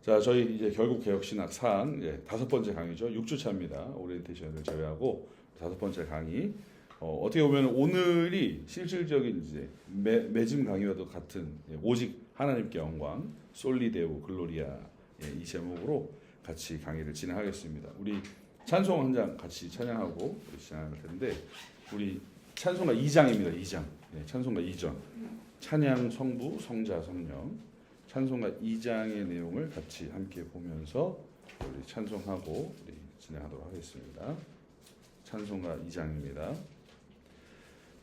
자, 저희 이제 결국 개혁신학 4학 다섯 번째 강의죠. 6주차입니다. 오리엔테이션을 제외하고 다섯 번째 강의. 어떻게 보면 오늘이 실질적인 이제 매짐 강의와도 같은 오직 하나님께 영광, 솔리데오 글로리아 이 제목으로 같이 강의를 진행하겠습니다. 우리 찬송 한 장 같이 찬양하고 시작할 텐데 우리 찬송가 2장입니다. 2장. 찬송가 2장. 찬양 성부 성자 성령. 찬송가 2장의 내용을 같이 함께 보면서 우리 찬송하고 우리 진행하도록 하겠습니다. 찬송가 2장입니다.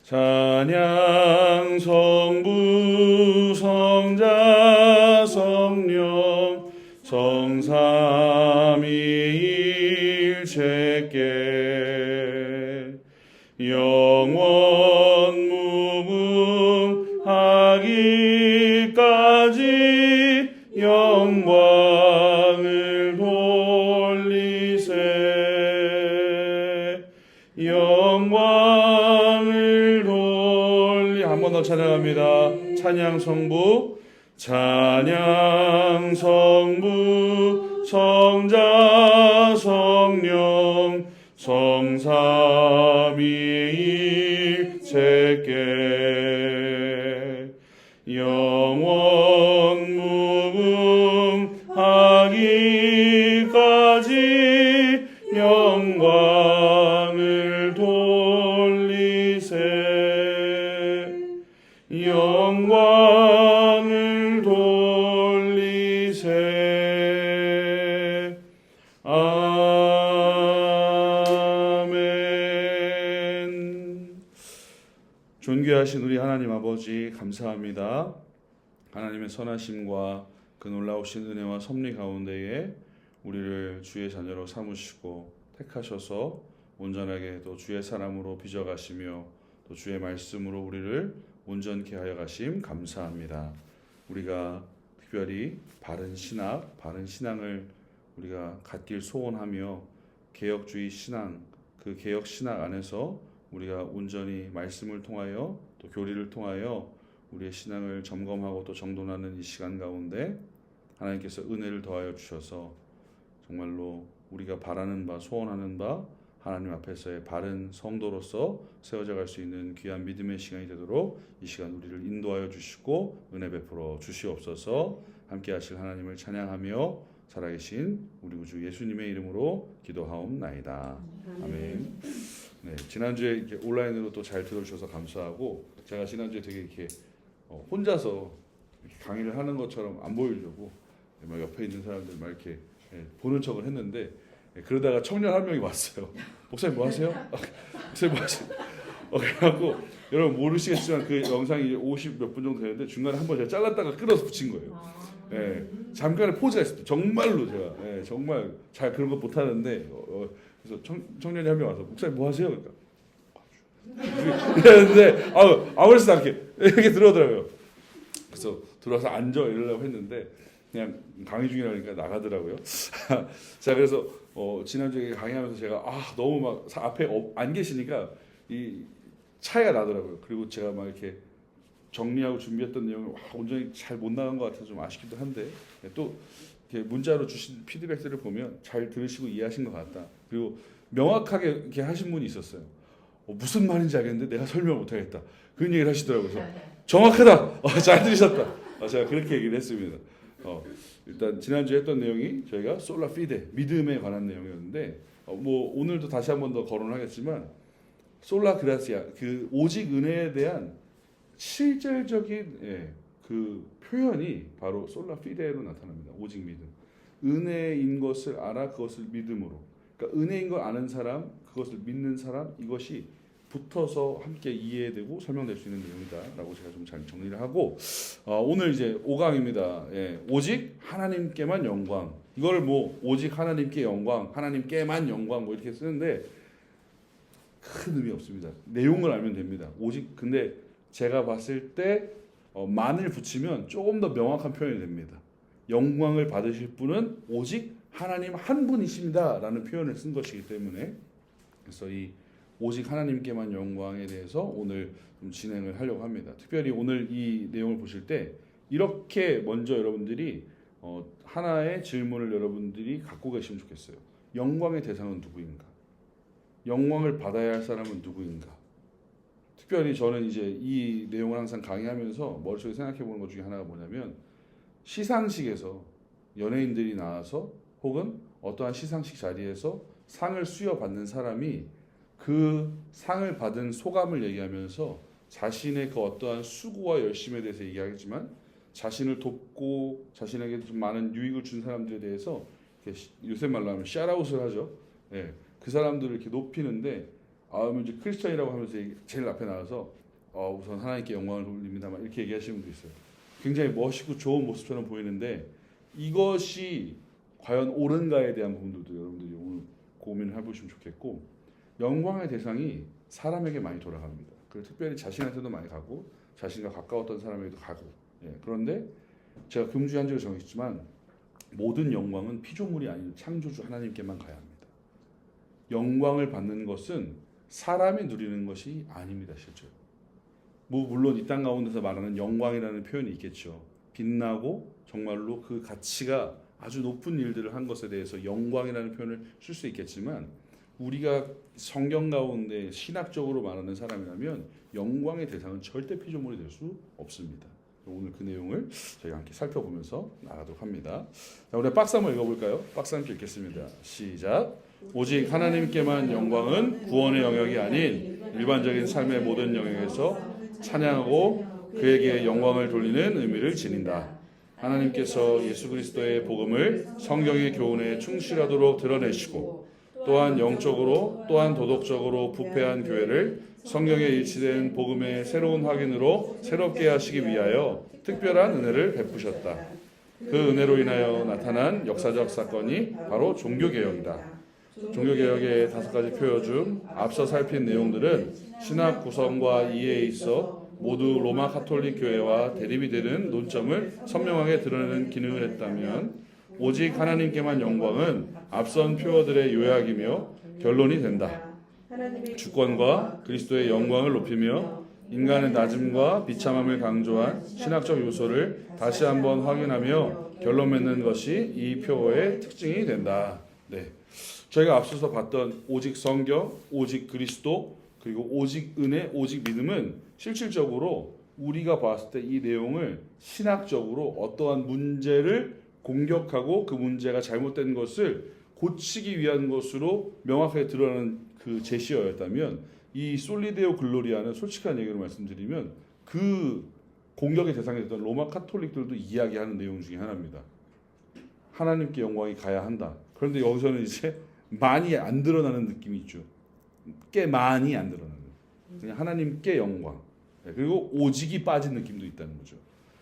찬양 성부 성자 성령 성삼위일체께 영원 무궁하기까지 영광을 돌리세 영광을 돌리 한 번 더 찬양합니다. 찬양 성부 찬양 성부 성자 성령 성삼위일체께 영원 무궁하기까지 영광을 돌리세 영광을 돌리세 아멘. 존귀하신 우리 하나님 아버지 감사합니다. 하나님의 선하심과 그 놀라우신 은혜와 섭리 가운데에 우리를 주의 자녀로 삼으시고 택하셔서 온전하게 또 주의 사람으로 빚어가시며 또 주의 말씀으로 우리를 온전케 하여 가심 감사합니다. 우리가 특별히 바른 신학, 바른 신앙을 우리가 갖길 소원하며 개혁주의 신앙, 그 개혁 신학 안에서 우리가 온전히 말씀을 통하여 또 교리를 통하여 우리의 신앙을 점검하고 또 정돈하는 이 시간 가운데 하나님께서 은혜를 더하여 주셔서 정말로 우리가 바라는 바, 소원하는 바 하나님 앞에서의 바른 성도로서 세워져 갈 수 있는 귀한 믿음의 시간이 되도록 이 시간 우리를 인도하여 주시고 은혜 베풀어 주시옵소서. 함께 하실 하나님을 찬양하며 살아계신 우리 구주 예수님의 이름으로 기도하옵나이다. 아멘. 네, 지난주에 이렇게 온라인으로 또 잘 들어주셔서 감사하고 제가 지난주에 되게 이렇게 혼자서 이렇게 강의를 하는 것처럼 안 보이려고 막 옆에 있는 사람들 막 이렇게 보는 척을 했는데 그러다가 청년 한 명이 왔어요. 목사님 뭐 하세요? 목사님 뭐 하세요? 그래갖고 여러분 모르시겠지만 그 영상이 50 몇 분 정도 되는데 중간에 한번 제가 잘랐다가 끊어서 붙인 거예요. 잠깐의 포즈가 있었어요. 정말로 제가 정말 잘 그런 거 못하는데 그래서 청년이 한 명 와서 목사님 뭐 하세요? 그러니까 이랬는데 아무렇지도 않게 이렇게 들어오더라고요. 그래서 들어와서 앉아 이러려고 했는데 그냥 강의 중이라니까 나가더라고요. 자, 그래서 지난주에 강의하면서 제가 너무 막 앞에 안 계시니까 이 차이가 나더라고요. 그리고 제가 막 이렇게 정리하고 준비했던 내용을 온전히 잘 못 나간 것 같아서 좀 아쉽기도 한데 또 이렇게 문자로 주신 피드백들을 보면 잘 들으시고 이해하신 것 같다. 그리고 명확하게 이렇게 하신 분이 있었어요. 무슨 말인지 알겠는데 내가 설명 못하겠다. 그런 얘기를 하시더라고요. 그래서 정확하다. 잘 들으셨다. 제가 그렇게 얘기를 했습니다. 일단 지난주에 했던 내용이 저희가 솔라 피데 믿음에 관한 내용이었는데 뭐 오늘도 다시 한 번 더 거론하겠지만 솔라 그라시아 그 오직 은혜에 대한 실질적인 그 표현이 바로 솔라 피데로 나타납니다. 오직 믿음. 은혜인 것을 알아 그것을 믿음으로. 그러니까 은혜인 걸 아는 사람, 그것을 믿는 사람 이것이 붙어서 함께 이해되고 설명될 수 있는 내용이다라고 제가 좀 잘 정리를 하고 오늘 이제 5강입니다. 오직 하나님께만 영광. 이걸 뭐 오직 하나님께 영광, 하나님께만 영광 뭐 이렇게 쓰는데 큰 의미 없습니다. 내용을 알면 됩니다. 오직 근데 제가 봤을 때 만을 붙이면 조금 더 명확한 표현이 됩니다. 영광을 받으실 분은 오직 하나님 한 분이십니다라는 표현을 쓴 것이기 때문에 그래서 이 오직 하나님께만 영광에 대해서 오늘 좀 진행을 하려고 합니다. 특별히 오늘 이 내용을 보실 때 이렇게 먼저 여러분들이 하나의 질문을 여러분들이 갖고 계시면 좋겠어요. 영광의 대상은 누구인가? 영광을 받아야 할 사람은 누구인가? 특별히 저는 이제 이 내용을 항상 강의하면서 머릿속에 생각해 보는 것 중에 하나가 뭐냐면, 시상식에서 연예인들이 나와서 혹은 어떠한 시상식 자리에서 상을 수여받는 사람이 그 상을 받은 소감을 얘기하면서 자신의 그 어떠한 수고와 열심에 대해서 얘기하겠지만, 자신을 돕고 자신에게 좀 많은 유익을 준 사람들에 대해서 요새 말로 하면 샤라웃을 하죠. 예, 그 사람들을 이렇게 높이는데, 이제 크리스천이라고 하면서 제일 앞에 나와서 우선 하나님께 영광을 돌립니다만 이렇게 얘기하시는 분도 있어요. 굉장히 멋있고 좋은 모습처럼 보이는데, 이것이 과연 옳은가에 대한 부분들도 여러분들이 오늘 고민을 해보시면 좋겠고, 영광의 대상이 사람에게 많이 돌아갑니다. 그리고 특별히 자신한테도 많이 가고 자신과 가까웠던 사람에게도 가고. 예, 그런데 제가 금주에 한 적을 정했지만, 모든 영광은 피조물이 아닌 창조주 하나님께만 가야 합니다. 영광을 받는 것은 사람이 누리는 것이 아닙니다. 실제로 물론 이 땅 가운데서 말하는 영광이라는 표현이 있겠죠. 빛나고 정말로 그 가치가 아주 높은 일들을 한 것에 대해서 영광이라는 표현을 쓸 수 있겠지만, 우리가 성경 가운데 신학적으로 말하는 사람이라면 영광의 대상은 절대 피조물이 될 수 없습니다. 오늘 그 내용을 저희가 함께 살펴보면서 나가도록 합니다. 자, 우리 박스 한번 읽어볼까요? 박스 함께 읽겠습니다. 시작. 오직 하나님께만 영광은 구원의 영역이 아닌 일반적인 삶의 모든 영역에서 찬양하고 그에게 영광을 돌리는 의미를 지닌다. 하나님께서 예수 그리스도의 복음을 성경의 교훈에 충실하도록 드러내시고, 또한 영적으로 또한 도덕적으로 부패한 교회를 성경에 일치된 복음의 새로운 확인으로 새롭게 하시기 위하여 특별한 은혜를 베푸셨다. 그 은혜로 인하여 나타난 역사적 사건이 바로 종교개혁이다. 종교개혁의 5가지 표어 중 앞서 살핀 내용들은 신학 구성과 이해에 있어 모두 로마 가톨릭 교회와 대립이 되는 논점을 선명하게 드러내는 기능을 했다면, 오직 하나님께만 영광은 앞선 표어들의 요약이며 결론이 된다. 주권과 그리스도의 영광을 높이며 인간의 낮음과 비참함을 강조한 신학적 요소를 다시 한번 확인하며 결론 맺는 것이 이 표어의 특징이 된다. 네, 저희가 앞서서 봤던 오직 성경, 오직 그리스도, 그리고 오직 은혜, 오직 믿음은 실질적으로 우리가 봤을 때 이 내용을 신학적으로 어떠한 문제를 공격하고 그 문제가 잘못된 것을 고치기 위한 것으로 명확하게 드러나는 그 제시어였다면, 이 솔리데오 글로리아는 솔직한 얘기로 말씀드리면 그 공격의 대상이 됐던 로마 카톨릭들도 이야기하는 내용 중에 하나입니다. 하나님께 영광이 가야 한다. 그런데 여기서는 이제 많이 안 드러나는 느낌이 있죠. 꽤 많이 안 드러나는. 그냥 하나님께 영광. 그리고 오직이 빠진 느낌도 있다는 거죠.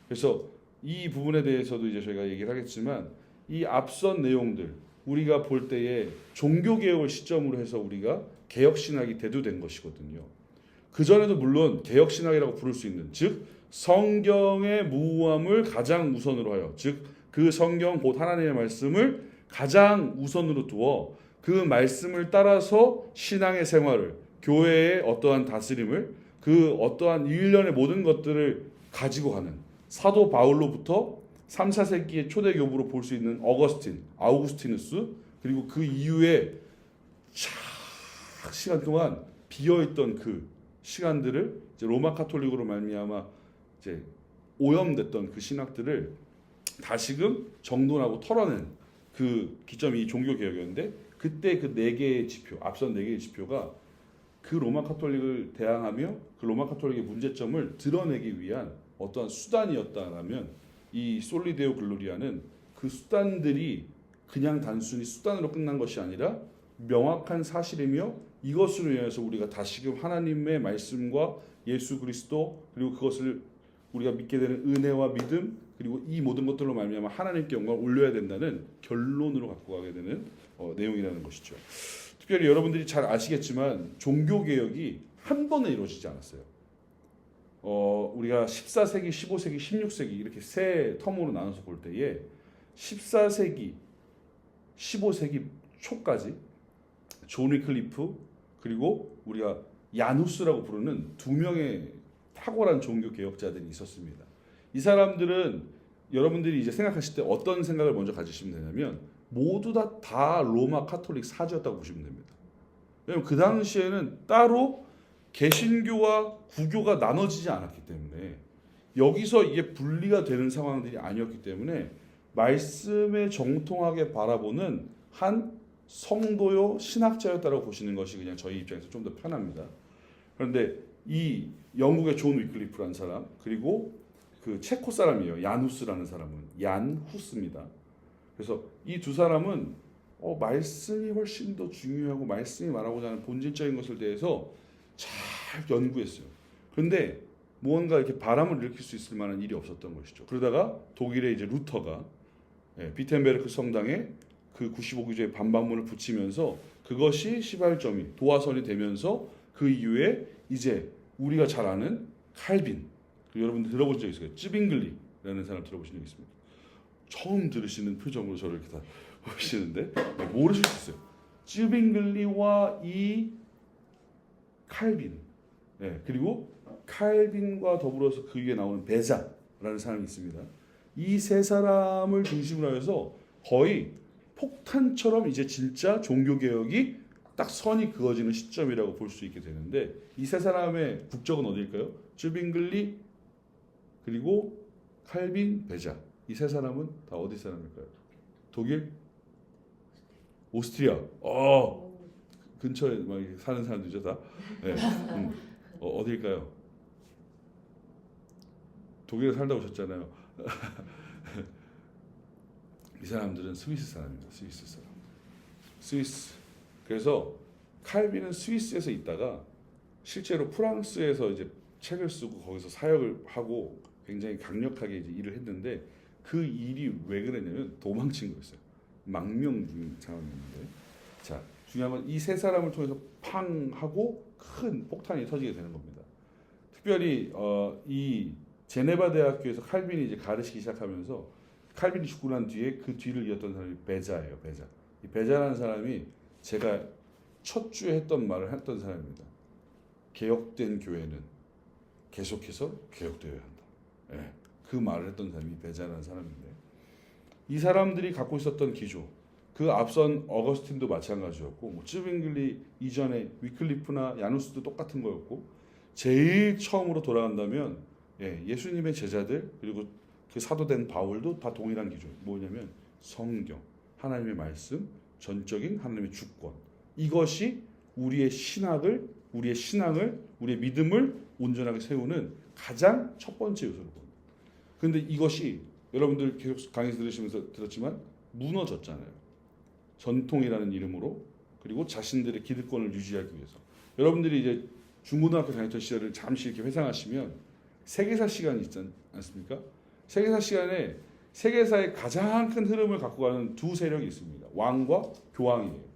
그래서 이 부분에 대해서도 이제 저희가 얘기를 하겠지만, 이 앞선 내용들 우리가 볼 때에 종교개혁을 시점으로 해서 우리가 개혁신학이 대두된 것이거든요. 그전에도 물론 개혁신학이라고 부를 수 있는, 즉 성경의 무함을 가장 우선으로 하여, 즉 그 성경 곧 하나님의 말씀을 가장 우선으로 두어 그 말씀을 따라서 신앙의 생활을, 교회의 어떠한 다스림을, 그 어떠한 일련의 모든 것들을 가지고 가는 사도 바울로부터 3, 4세기의 초대 교부로 볼 수 있는 어거스틴, 아우구스티누스, 그리고 그 이후에 시간 동안 비어있던 그 시간들을 이제 로마 카톨릭으로 말미암아 이제 오염됐던 그 신학들을 다시금 정돈하고 털어낸 그 기점이 종교 개혁이었는데, 그때 그 4개의 지표, 앞선 4개의 지표가 그 로마 카톨릭을 대항하며 그 로마 카톨릭의 문제점을 드러내기 위한 어떠한 수단이었다라면, 이 솔리데오 글로리아는 그 수단들이 그냥 단순히 수단으로 끝난 것이 아니라 명확한 사실이며, 이것으로 인해서 우리가 다시금 하나님의 말씀과 예수 그리스도, 그리고 그것을 우리가 믿게 되는 은혜와 믿음, 그리고 이 모든 것들로 말미암아 하나님께 영광을 올려야 된다는 결론으로 갖고 가게 되는 내용이라는 것이죠. 특별히 여러분들이 잘 아시겠지만 종교개혁이 한 번에 이루어지지 않았어요. 우리가 14세기, 15세기, 16세기 이렇게 세 텀으로 나눠서 볼 때에 14세기, 15세기 초까지 존 위클리프, 그리고 우리가 야누스라고 부르는 2명의 탁월한 종교 개혁자들이 있었습니다. 이 사람들은 여러분들이 이제 생각하실 때 어떤 생각을 먼저 가지시면 되냐면 모두 다 로마 카톨릭 사제였다고 보시면 됩니다. 왜냐면 그 당시에는 따로 개신교와 구교가 나눠지지 않았기 때문에 여기서 이게 분리가 되는 상황들이 아니었기 때문에 말씀에 정통하게 바라보는 한 성도요 신학자였다고 보시는 것이 그냥 저희 입장에서 좀 더 편합니다. 그런데 이 영국의 존 위클리프라는 사람 그리고 그 체코 사람이에요. 얀후스라는 사람은 얀후스입니다. 그래서 이 두 사람은 말씀이 훨씬 더 중요하고 말씀이 말하고자 하는 본질적인 것을 대해서 잘 연구했어요. 그런데 무언가 이렇게 바람을 일으킬 수 있을 만한 일이 없었던 것이죠. 그러다가 독일의 이제 루터가 비텐베르크 성당에 그 95기조의 반박문을 붙이면서 그것이 시발점이 도화선이 되면서 그 이후에 이제 우리가 잘 아는 칼빈, 여러분들 들어본 적 있어요? 쯔빙글리라는 사람 들어보신 적 있습니까? 처음 들으시는 표정으로 저를 이렇게 다 보시는데 모르실 수 있어요. 쯔빙글리와 이 칼빈, 그리고 칼빈과 더불어서 그 위에 나오는 베자라는 사람이 있습니다. 이 세 사람을 중심으로 해서 거의 폭탄처럼 이제 진짜 종교 개혁이 딱 선이 그어지는 시점이라고 볼 수 있게 되는데 이 세 사람의 국적은 어디일까요? 쯔빙글리 그리고 칼빈, 베자 이 세 사람은 다 어디 사람일까요? 독일, 오스트리아, 근처에 막 사는 사람들이죠 다. 네. 어디일까요? 독일에 살다 오셨잖아요. 이 사람들은 스위스 사람입니다. 스위스 사람. 스위스. 그래서 칼빈은 스위스에서 있다가 실제로 프랑스에서 이제 책을 쓰고 거기서 사역을 하고 굉장히 강력하게 이제 일을 했는데 그 일이 왜 그랬냐면 도망친 거였어요. 망명 중인 상황이었는데 자 중요한 건 이 세 사람을 통해서 팡 하고 큰 폭탄이 터지게 되는 겁니다. 특별히 이 제네바 대학교에서 칼빈이 이제 가르치기 시작하면서 칼빈이 죽고 난 뒤에 그 뒤를 이었던 사람이 베자예요. 베자. 이 베자라는 사람이 제가 첫 주에 했던 말을 했던 사람입니다. 개혁된 교회는 계속해서 개혁되어야 한다. 그 말을 했던 사람이 베자라는 사람인데 이 사람들이 갖고 있었던 기조 그 앞선 어거스틴도 마찬가지였고 뭐 쯔빙글리 이전에 위클리프나 야누스도 똑같은 거였고 제일 처음으로 돌아간다면 예수님의 제자들 그리고 그 사도된 바울도 다 동일한 기준 뭐냐면 성경 하나님의 말씀 전적인 하나님의 주권 이것이 우리의 신앙을 우리의 믿음을 온전하게 세우는 가장 첫 번째 요소로 봅니다. 그런데 이것이 여러분들 계속 강의에서 들으시면서 들었지만 무너졌잖아요. 전통이라는 이름으로 그리고 자신들의 기득권을 유지하기 위해서 여러분들이 이제 중고등학교 다녔던 시절을 잠시 이렇게 회상하시면 세계사 시간이 있지 않습니까? 세계사 시간에 세계사의 가장 큰 흐름을 갖고 가는 두 세력이 있습니다. 왕과 교황이에요.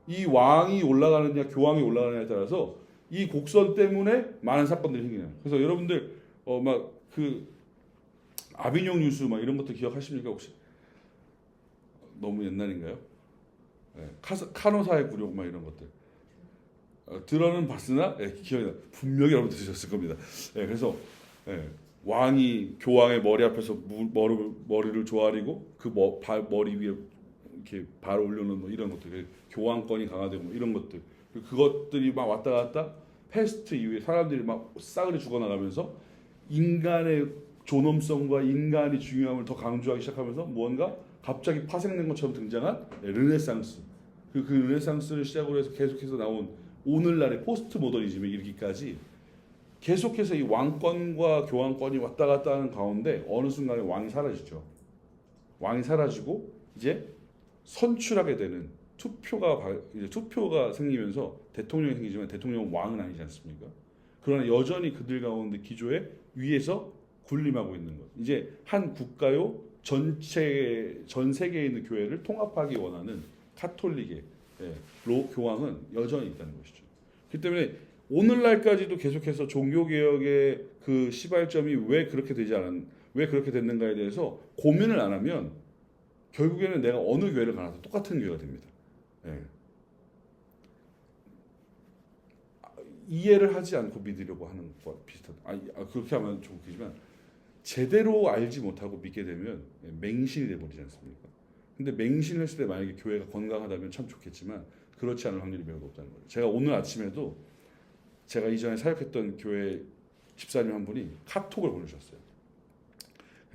이 왕이 올라가느냐 교황이 올라가느냐에 따라서 이 곡선 때문에 많은 사건들이 생기나요. 그래서 여러분들 막 그 아비뇽 뉴스 막 이런 것도 기억하십니까 혹시? 너무 옛날인가요? 카노사의 굴욕 막 이런 것들 들어는 봤으나 기억이 나. 분명히 여러분 들으셨을 겁니다. 그래서 왕이 교황의 머리 앞에서 머리를 조아리고 그 머리 위에 이렇게 발 올려놓는 뭐 이런 것들 교황권이 강화되고 뭐 이런 것들 그것들이 막 왔다 갔다 패스트 이후에 사람들이 막 싸그리 죽어나가면서 인간의 존엄성과 인간이 중요함을 더 강조하기 시작하면서 무언가 갑자기 파생된 것처럼 등장한 르네상스 그 르네상스를 시작으로 해서 계속해서 나온 오늘날의 포스트 모더니즘에 이르기까지 계속해서 이 왕권과 교황권이 왔다 갔다 하는 가운데 어느 순간에 왕이 사라지죠. 왕이 사라지고 이제 선출하게 되는 투표가 생기면서 대통령이 생기지만 대통령은 왕은 아니지 않습니까? 그러나 여전히 그들 가운데 기조에 위에서 군림하고 있는 것. 이제 한 국가요 전 세계에 있는 교회를 통합하기 원하는 카톨릭의 교황은 여전히 있다는 것이죠. 그렇기 때문에 오늘날까지도 계속해서 종교개혁의 그 시발점이 왜 그렇게 됐는가에 대해서 고민을 안 하면 결국에는 내가 어느 교회를 가나도 똑같은 교회가 됩니다. 이해를 하지 않고 믿으려고 하는 것과 비슷하다. 그렇게 하면 좀 웃기지만 제대로 알지 못하고 믿게 되면 맹신이 돼버리지 않습니까? 근데 맹신을 했을 때 만약에 교회가 건강하다면 참 좋겠지만 그렇지 않을 확률이 매우 높다는 거예요. 제가 오늘 아침에도 제가 이전에 사역했던 교회 집사님 한 분이 카톡을 보내주셨어요.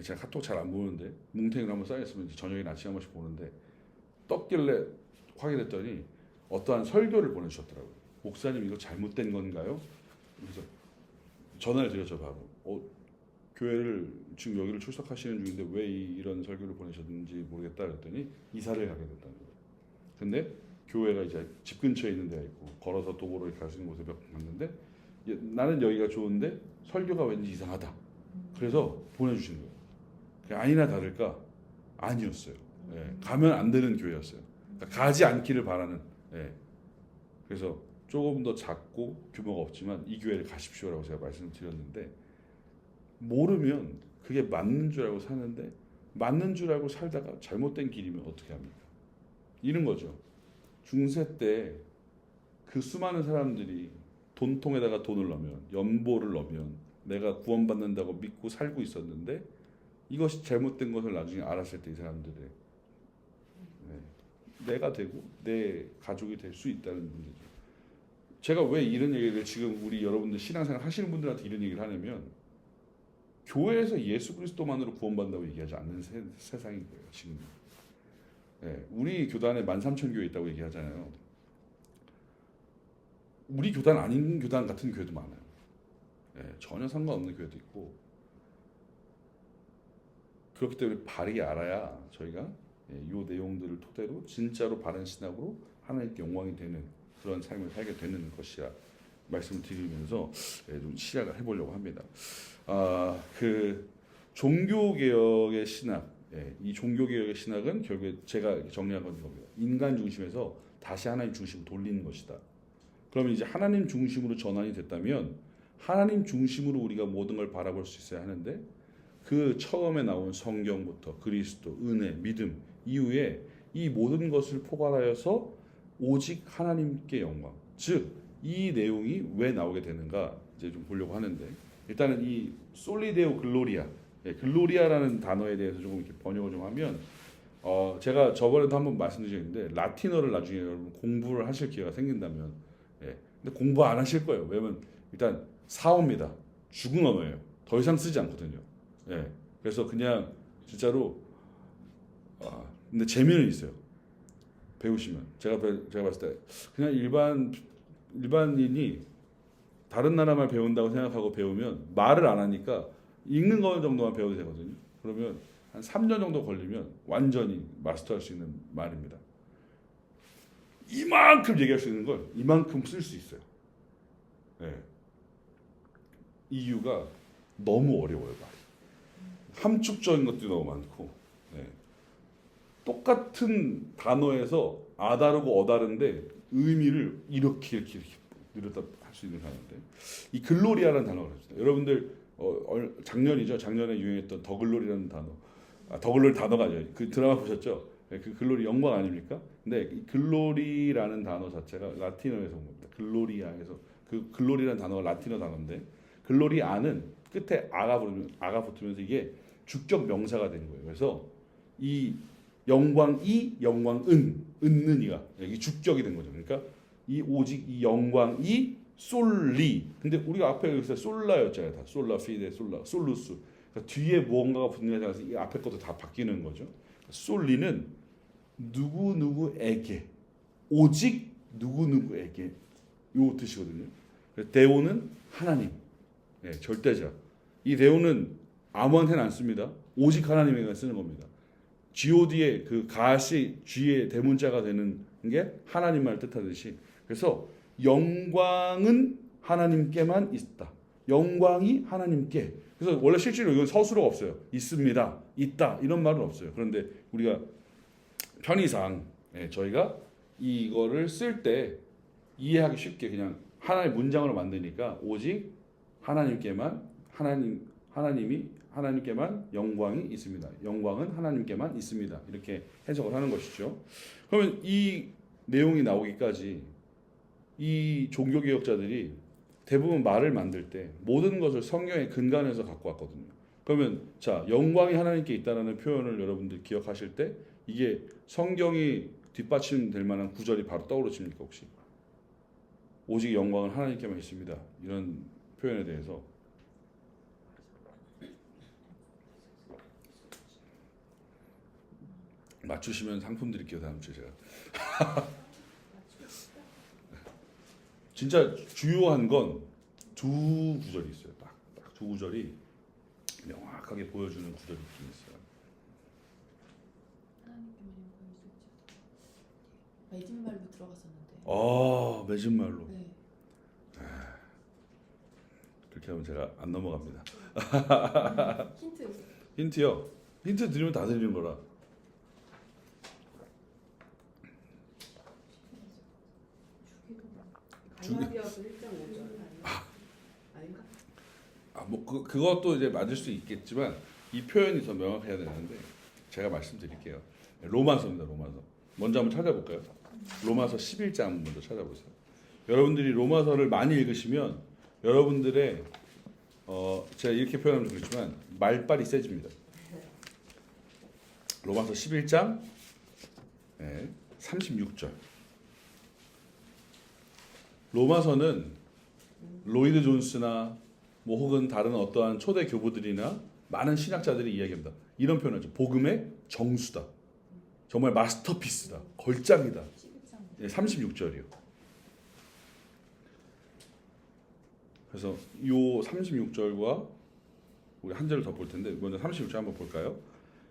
제가 카톡 잘 안 보는데 뭉탱이를 한번 쌓였으면 저녁이나 아침에 한 번씩 보는데 떴길래 확인했더니 어떠한 설교를 보내주셨더라고요. 목사님 이거 잘못된 건가요? 그래서 전화를 드렸죠. 바로 교회를 지금 여기를 출석하시는 중인데 왜 이런 설교를 보내셨는지 모르겠다 그랬더니 이사를 가게 됐다는 거예요. 근데 교회가 이제 집 근처에 있는 데가 있고 걸어서 도보로 갈 수 있는 곳에 몇 번 갔는데 나는 여기가 좋은데 설교가 왠지 이상하다. 그래서 보내주신 거예요. 아니나 다를까 아니었어요. 가면 안 되는 교회였어요. 그러니까 가지 않기를 바라는. 그래서 조금 더 작고 규모가 없지만 이 교회를 가십시오라고 제가 말씀을 드렸는데 모르면 그게 맞는 줄 알고 사는데 맞는 줄 알고 살다가 잘못된 길이면 어떻게 합니까? 이런 거죠. 중세 때 그 수많은 사람들이 돈통에다가 돈을 넣으면 연보를 넣으면 내가 구원받는다고 믿고 살고 있었는데 이것이 잘못된 것을 나중에 알았을 때 이 사람들의 내가 되고 내 가족이 될 수 있다는 문제죠. 제가 왜 이런 얘기를 지금 우리 여러분들 신앙생활 하시는 분들한테 이런 얘기를 하냐면 교회에서 예수 그리스도만으로 구원받는다고 얘기하지 않는 세상인 거예요. 지금 우리 교단에 13,000교회 있다고 얘기하잖아요. 우리 교단 아닌 교단 같은 교회도 많아요. 전혀 상관없는 교회도 있고 그렇기 때문에 바르게 알아야 저희가 이 내용들을 토대로 진짜로 바른 신학으로 하나님께 영광이 되는 그런 삶을 살게 되는 것이라 말씀을 드리면서 좀 시작을 해보려고 합니다. 그 종교개혁의 신학, 이 종교개혁의 신학은 결국에 제가 정리한 건 이겁니다. 인간 중심에서 다시 하나님 중심으로 돌리는 것이다. 그러면 이제 하나님 중심으로 전환이 됐다면 하나님 중심으로 우리가 모든 걸 바라볼 수 있어야 하는데 그 처음에 나온 성경부터 그리스도, 은혜, 믿음 이후에 이 모든 것을 포괄하여서 오직 하나님께 영광. 즉, 이 내용이 왜 나오게 되는가 이제 좀 보려고 하는데 일단은 이 솔리데오 글로리아, 글로리아라는 단어에 대해서 조금 이렇게 번역을 좀 하면 제가 저번에도 한번 말씀드렸는데 라틴어를 나중에 여러분 공부를 하실 기회가 생긴다면 근데 공부 안 하실 거예요. 왜냐면 일단 사어입니다. 죽은 언어예요. 더 이상 쓰지 않거든요. 그래서 그냥 진짜로 근데 재미는 있어요. 배우시면 제가 봤을 때 그냥 일반인이 다른 나라 말 배운다고 생각하고 배우면 말을 안 하니까 읽는 거 정도만 배워도 되거든요. 그러면 한 3년 정도 걸리면 완전히 마스터할 수 있는 말입니다. 이만큼 얘기할 수 있는 걸 이만큼 쓸 수 있어요. 이유가 너무 어려워요. 함축적인 것들이 너무 많고 똑같은 단어에서 아다르고 어다른데 의미를 이렇게 늘었다 할 수 있는 단어인데 이 글로리아라는 단어가 있습니다. 여러분들 작년에 유행했던 더 글로리라는 단어, 더 글로리 단어가 아니에요. 그 드라마 보셨죠? 그 글로리 영광 아닙니까? 근데 이 글로리라는 단어 자체가 라틴어에서 온 겁니다. 글로리아에서 그 글로리라는 단어가 라틴어 단어인데 글로리아는 끝에 아가 붙으면서 이게 주격 명사가 되는 거예요. 그래서 이 영광이 은는 이가 여기 주격이 된 거죠. 그러니까 이 오직 이 영광이 솔리. 근데 우리가 앞에 여기서 솔라였잖아요. 다 솔라 피데 솔루스. 그러니까 뒤에 무언가가 붙는 게 아니라 이 앞에 것도 다 바뀌는 거죠. 솔리는 누구누구에게 오직 누구누구에게 요 뜻이거든요. 데오는 하나님, 절대자. 이 데오는 아무한테는 안 씁니다. 오직 하나님에게 쓰는 겁니다. God의 그 가시 G의 대문자가 되는 게 하나님만을 뜻하듯이 그래서 영광은 하나님께만 있다. 영광이 하나님께. 그래서 원래 실제로 이건 서술어가 없어요. 있습니다. 있다. 이런 말은 없어요. 그런데 우리가 편의상 저희가 이거를 쓸 때 이해하기 쉽게 그냥 하나의 문장으로 만드니까 오직 하나님께만 하나님께만 영광이 있습니다. 영광은 하나님께만 있습니다. 이렇게 해석을 하는 것이죠. 그러면 이 내용이 나오기까지 이 종교개혁자들이 대부분 말을 만들 때 모든 것을 성경의 근간에서 갖고 왔거든요. 그러면 자, 영광이 하나님께 있다라는 표현을 여러분들 기억하실 때 이게 성경이 뒷받침될 만한 구절이 바로 떠오르십니까 혹시? 오직 영광은 하나님께만 있습니다. 이런 표현에 대해서 맞추시면 상품 드릴게요. 다음 주에 제가. 진짜 주요한 건 두 구절이 있어요. 딱 두 구절이 명확하게 보여주는 구절이 있긴 있어요. 맺은 말로 들어갔었는데. 맺은 말로. 네. 그렇게 하면 제가 안 넘어갑니다. 힌트. 힌트요. 힌트 드리면 다 드리는 거라. 갈라디아서 1.5절 아닌가? 뭐 그것도 이제 맞을 수 있겠지만 이 표현이 더 명확해야 되는데 제가 말씀드릴게요. 로마서입니다. 로마서. 먼저 한번 찾아볼까요? 로마서 11장 먼저 찾아보세요. 여러분들이 로마서를 많이 읽으시면 여러분들의 제가 이렇게 표현하면 좋겠지만 말빨이 세집니다. 로마서 11장 36절. 로마서는 로이드 존스나 뭐 혹은 다른 어떠한 초대 교부들이나 많은 신학자들이 이야기합니다. 이런 표현을 하죠. 복음의 정수다. 정말 마스터피스다. 걸작이다. 36절이요. 그래서 이 36절과 우리 한 절을 더 볼 텐데 먼저 36절 한번 볼까요?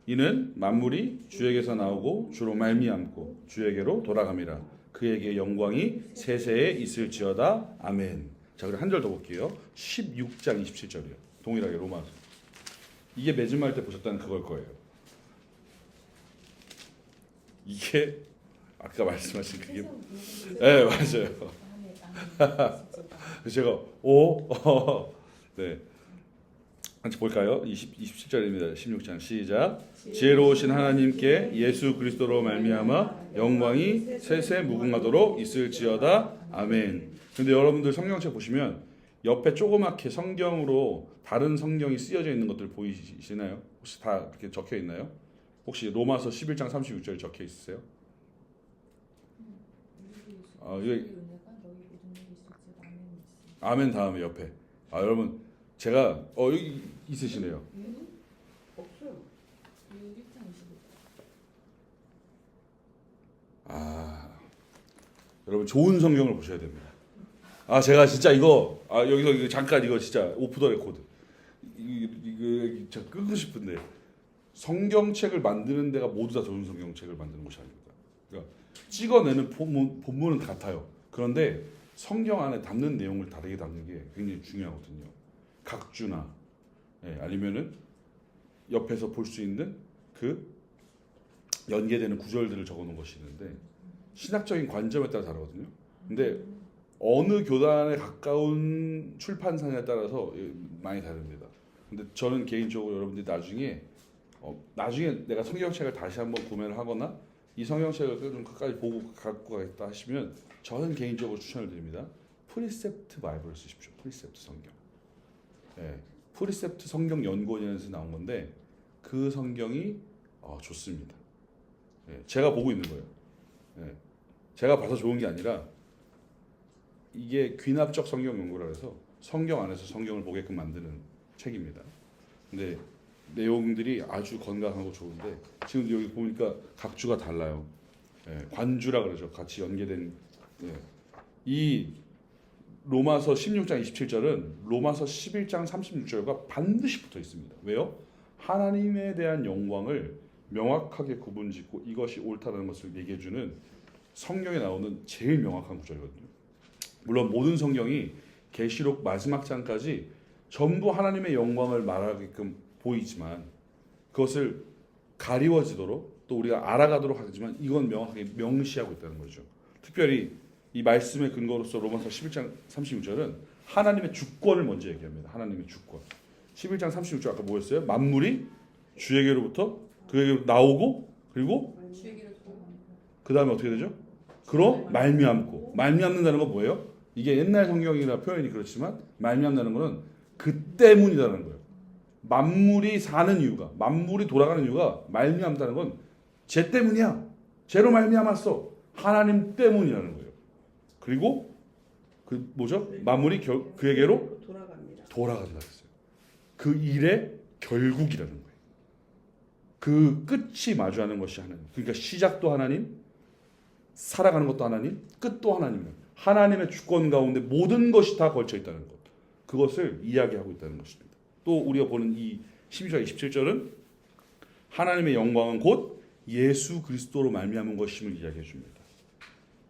이는 만물이 주에게서 나오고 주로 말미암고 주에게로 돌아감이라. 그에게 영광이 세세에 있을지어다. 아멘. 자, 그리고 한 절 더 볼게요. 16장 27절이요. 동일하게 로마서. 이게 맺음할 때 보셨다는 그걸 거예요. 이게 아까 말씀하신 그게 네, 맞아요. 제가 네. 같이 볼까요? 27절입니다. 16장 시작. 지혜로우신 하나님께 예수 그리스도로 말미암아 영광이 세세 무궁하도록 있을지어다. 아멘. 근데 여러분들 성경책 보시면 옆에 조그맣게 성경으로 다른 성경이 쓰여져 있는 것들 보이시나요? 혹시 다 이렇게 적혀 있나요? 혹시 로마서 11장 36절 적혀 있으세요? 아멘 다음에 옆에. 여러분 제가 여기 있으시네요. 없어요. 여러분 좋은 성경을 보셔야 됩니다. 제가 진짜 이거 여기서 잠깐 이거 진짜 오프 더 레코드 이거 진짜 끄고 싶은데 성경책을 만드는 데가 모두 다 좋은 성경책을 만드는 곳이 아닙니다. 그러니까 찍어내는 본문은 같아요. 그런데 성경 안에 담는 내용을 다르게 담는 게 굉장히 중요하거든요. 각주나 아니면은 옆에서 볼 수 있는 그 연계되는 구절들을 적어놓은 것이 있는데 신학적인 관점에 따라 다르거든요. 근데 어느 교단에 가까운 출판사에 따라서 많이 다릅니다. 근데 저는 개인적으로 여러분들이 나중에 내가 성경책을 다시 한번 구매를 하거나 이 성경책을 좀 끝까지 보고 갖고 가겠다 하시면 저는 개인적으로 추천을 드립니다. 프리셉트 바이블을 쓰십시오. 프리셉트 성경. 프리셉트 성경 연구원에서 나온 건데 그 성경이 좋습니다. 제가 보고 있는 거예요. 제가 봐서 좋은 게 아니라 이게 귀납적 성경 연구라 해서 성경 안에서 성경을 보게끔 만드는 책입니다. 근데 내용들이 아주 건강하고 좋은데 지금 여기 보니까 각주가 달라요. 관주라 그러죠. 같이 연계된 이 로마서 16장 27절은 로마서 11장 36절과 반드시 붙어 있습니다. 왜요? 하나님에 대한 영광을 명확하게 구분짓고 이것이 옳다는 것을 얘기해주는 성경에 나오는 제일 명확한 구절이거든요. 물론 모든 성경이 계시록 마지막 장까지 전부 하나님의 영광을 말하게끔 보이지만 그것을 가리워지도록 또 우리가 알아가도록 하지만 이건 명확하게 명시하고 있다는 거죠. 특별히 이 말씀의 근거로서 로마서 11장 36절은 하나님의 주권을 먼저 얘기합니다. 하나님의 주권. 11장 36절 아까 뭐였어요? 만물이 주에게로부터 그에게로 나오고 그리고 그 다음에 어떻게 되죠? 그로 말미암고. 말미암는다는 건 뭐예요? 이게 옛날 성경이나 표현이 그렇지만 말미암는다는 거는 그 때문이라는 거예요. 만물이 사는 이유가, 만물이 돌아가는 이유가 말미암다는 건 쟤 때문이야. 쟤로 말미암았어. 하나님 때문이라는 거예요. 그리고 그 뭐죠? 만물이 그에게로 돌아간다 했어요. 그 일의 결국이라는 거예요. 그 끝이 마주하는 것이 하나님. 그러니까 시작도 하나님, 살아가는 것도 하나님, 끝도 하나님이에요. 하나님의 주권 가운데 모든 것이 다 걸쳐 있다는 것. 그것을 이야기하고 있다는 것입니다. 또 우리가 보는 이 12절 27절은 하나님의 영광은 곧 예수 그리스도로 말미암은 것임을 이야기해 줍니다.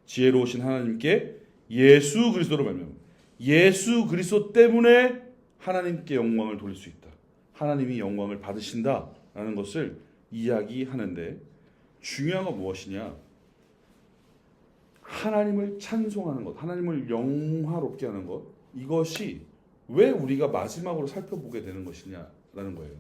지혜로우신 하나님께 예수 그리스도로 말미암은, 예수 그리스도 때문에 하나님께 영광을 돌릴 수 있다. 하나님이 영광을 받으신다라는 것을 이야기하는데, 중요한 건 무엇이냐? 하나님을 찬송하는 것, 하나님을 영화롭게 하는 것, 이것이 왜 우리가 마지막으로 살펴보게 되는 것이냐라는 거예요.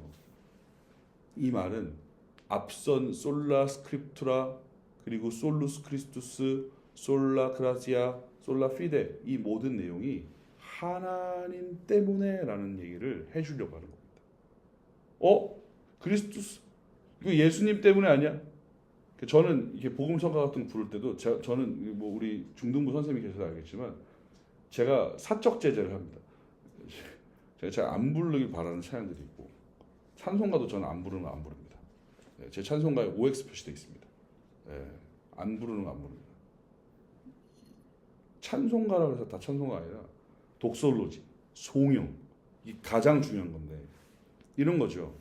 이 말은 앞선 솔라 스크립투라, 그리고 솔루스 크리스투스, 솔라 그라지아, 솔라 피데, 이 모든 내용이 하나님 때문에라는 얘기를 해주려고 하는 겁니다. 그리스투스, 이거 예수님 때문에 아니야? 저는 이렇게 복음성가 같은 거 부를 때도 저는 뭐 우리 중등부 선생님이 계셔서 알겠지만 제가 사적 제재를 합니다. 제가 잘 안 부르길 바라는 찬양들이 있고, 찬송가도 저는 안 부르는 거 안 부릅니다. 제 찬송가에 OX 표시되어 있습니다. 안 부르는 거 안 부릅니다. 찬송가라고 해서 다 찬송가 아니라 독설로지, 송영, 이 가장 중요한 건데 이런 거죠.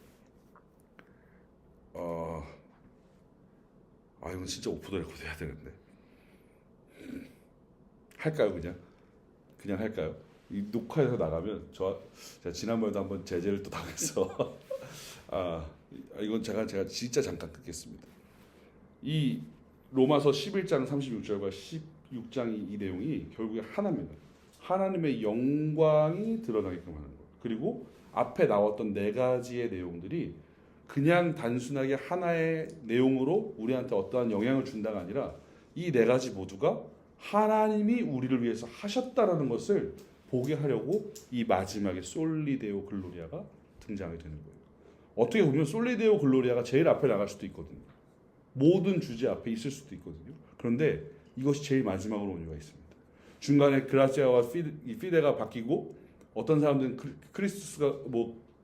이건 진짜 오프 더 레코드 해야 되는데 할까요? 그냥 할까요? 이 녹화해서 나가면 제가 지난번에도 한번 제재를 또 당해서 이건 제가 진짜 잠깐 끊겠습니다. 이 로마서 11장 36절과 16장 이 내용이 결국에 하나입니다. 하나님의 영광이 드러나게끔 하는 것. 그리고 앞에 나왔던 네 가지의 내용들이 그냥 단순하게 하나의 내용으로 우리한테 어떠한 영향을 준다가 아니라 이 네 가지 모두가 하나님이 우리를 위해서 하셨다라는 것을 보게 하려고 이 마지막에 솔리데오 글로리아가 등장하게 되는 거예요. 어떻게 보면 솔리데오 글로리아가 제일 앞에 나갈 수도 있거든요. 모든 주제 앞에 있을 수도 있거든요. 그런데 이것이 제일 마지막으로 온 이유가 있습니다. 중간에 그라시아와 피데가 바뀌고 어떤 사람들은 크리스투스가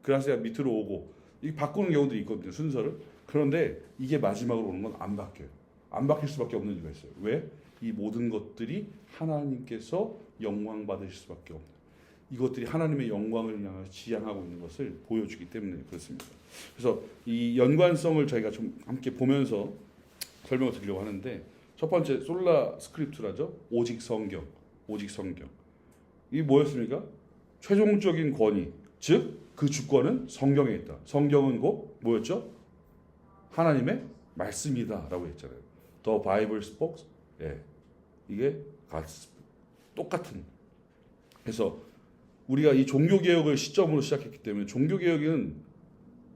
그라시아 밑으로 오고 이 바꾸는 경우도 있거든요, 순서를. 그런데 이게 마지막으로 오는 건 안 바뀌어요. 안 바뀔 수밖에 없는 이유가 있어요. 왜? 이 모든 것들이 하나님께서 영광 받으실 수밖에 없는, 이것들이 하나님의 영광을 향해 지향하고 있는 것을 보여주기 때문에 그렇습니다. 그래서 이 연관성을 저희가 좀 함께 보면서 설명을 드리려고 하는데, 첫 번째 솔라 스크립투라죠. 오직 성경. 이게 뭐였습니까? 최종적인 권위, 즉 그 주권은 성경에 있다. 성경은 곧 뭐였죠? 하나님의 말씀이다라고 했잖아요. The Bible spoke. 이게 똑같은. 그래서 우리가 이 종교개혁을 시점으로 시작했기 때문에, 종교개혁은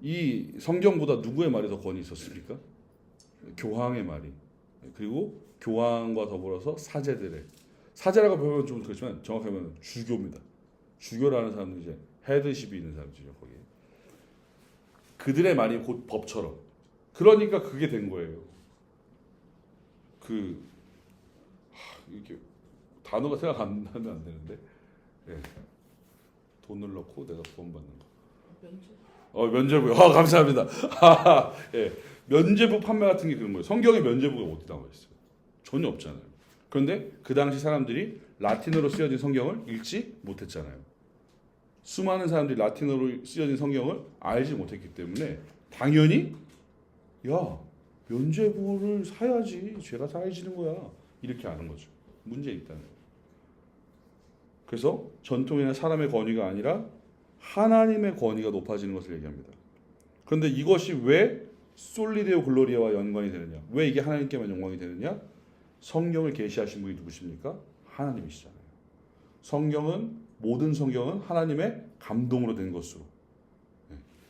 이 성경보다 누구의 말이 더 권위 있었습니까? 교황의 말이. 그리고 교황과 더불어서 사제라고 표현은 좀 그렇지만 정확하게 말하면 주교입니다. 주교라는 사람은 이제 헤드십이 있는 사람들이죠. 거기 그들의 말이 곧 법처럼. 그러니까 그게 된 거예요. 이렇게 단어가 생각 안 나면 안 되는데, 돈을 넣고 내가 구원받는 거. 면죄부. 감사합니다. 면죄부 판매 같은 게 그런 거예요. 성경에 면죄부가 어디 나와 있어요? 전혀 없잖아요. 그런데 그 당시 사람들이 라틴어로 쓰여진 성경을 읽지 못했잖아요. 수많은 사람들이 라틴어로 쓰여진 성경을 알지 못했기 때문에 당연히 면죄부를 사야지, 죄가 사해지는 거야, 이렇게 아는 거죠. 문제 있다는 거예요. 그래서 전통이나 사람의 권위가 아니라 하나님의 권위가 높아지는 것을 얘기합니다. 그런데 이것이 왜 솔리데오 글로리아와 연관이 되느냐? 왜 이게 하나님께만 영광이 되느냐? 성경을 계시하신 분이 누구십니까? 하나님이시잖아요. 모든 성경은 하나님의 감동으로 된 것으로,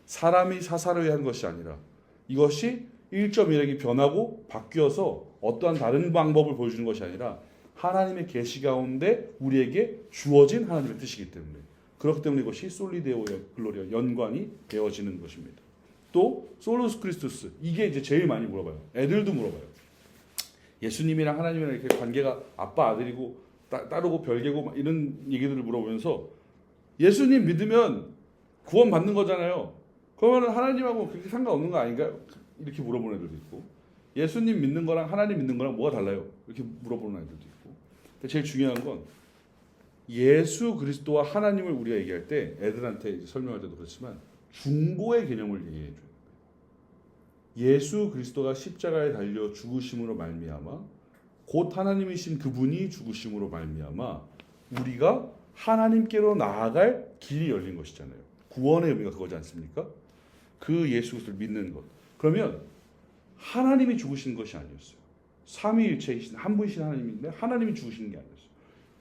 사람이 사사를 위한 것이 아니라, 이것이 1.1핵이 변하고 바뀌어서 어떠한 다른 방법을 보여주는 것이 아니라 하나님의 계시 가운데 우리에게 주어진 하나님의 뜻이기 때문에 그렇기 때문에 이것이 솔리데오 글로리아 연관이 되어지는 것입니다. 또 솔로스 크리스투스 이게 이제 제일 많이 물어봐요. 애들도 물어봐요. 예수님이랑 하나님이랑 이렇게 관계가 아빠 아들이고 따르고 별개고 막 이런 얘기들을 물어보면서 예수님 믿으면 구원 받는 거잖아요. 그러면 하나님하고 그렇게 상관없는 거 아닌가? 이렇게 물어보는 애들도 있고 예수님 믿는 거랑 하나님 믿는 거랑 뭐가 달라요? 이렇게 물어보는 애들도 있고 근데 제일 중요한 건 예수 그리스도와 하나님을 우리가 얘기할 때 애들한테 이제 설명할 때도 그렇지만 중보의 개념을 얘기해 줘요. 예수 그리스도가 십자가에 달려 죽으심으로 말미암아 곧 하나님이신 그분이 죽으심으로 말미암아 우리가 하나님께로 나아갈 길이 열린 것이잖아요. 구원의 의미가 그거지 않습니까? 그 예수 그리스도를 믿는 것. 그러면 하나님이 죽으신 것이 아니었어요. 삼위일체이신 한 분이신 하나님인데 하나님이 죽으신 게 아니었어요.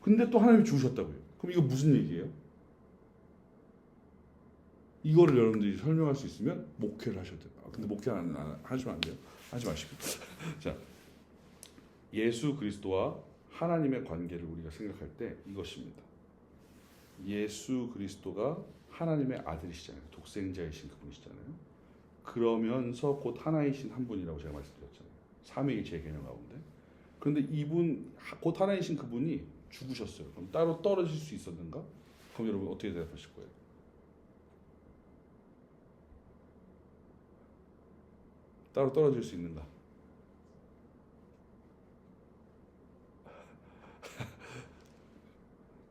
근데 또 하나님이 죽으셨다고요. 그럼 이거 무슨 얘기예요? 이거를 여러분들이 설명할 수 있으면 목회를 하셔도 돼요. 근데 목회 하시면 안 돼요. 하지 마시고. 자, 예수 그리스도와 하나님의 관계를 우리가 생각할 때 이것입니다. 예수 그리스도가 하나님의 아들이시잖아요. 독생자이신 그분이시잖아요. 그러면서 곧 하나이신 한 분이라고 제가 말씀드렸잖아요. 삼위일체 개념 가운데. 그런데 이분 곧 하나이신 그분이 죽으셨어요. 그럼 따로 떨어질 수 있었는가? 그럼 여러분 어떻게 대답하실 거예요? 따로 떨어질 수 있는가?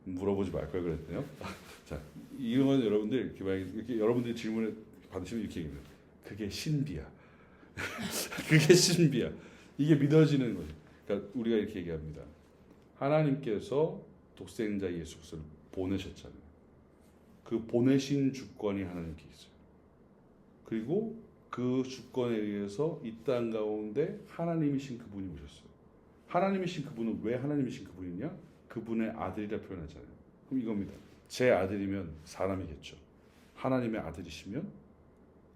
물어보지 말 걸 그랬네요. 자, 이건 여러분들 이렇게 여러분들이 질문을 받으시면 이렇게 얘기해요. 그게 신비야. 그게 신비야. 이게 믿어지는 거죠. 그러니까 우리가 이렇게 얘기합니다. 하나님께서 독생자 예수 그리스도를 보내셨잖아요. 그 보내신 주권이 하나님께 있어요. 그리고 그 주권에 의해서 이 땅 가운데 하나님이신 그분이 오셨어요. 하나님이신 그분은 왜 하나님이신 그분이냐? 그분의 아들이라 표현하잖아요. 그럼 이겁니다. 제 아들이면 사람이겠죠. 하나님의 아들이시면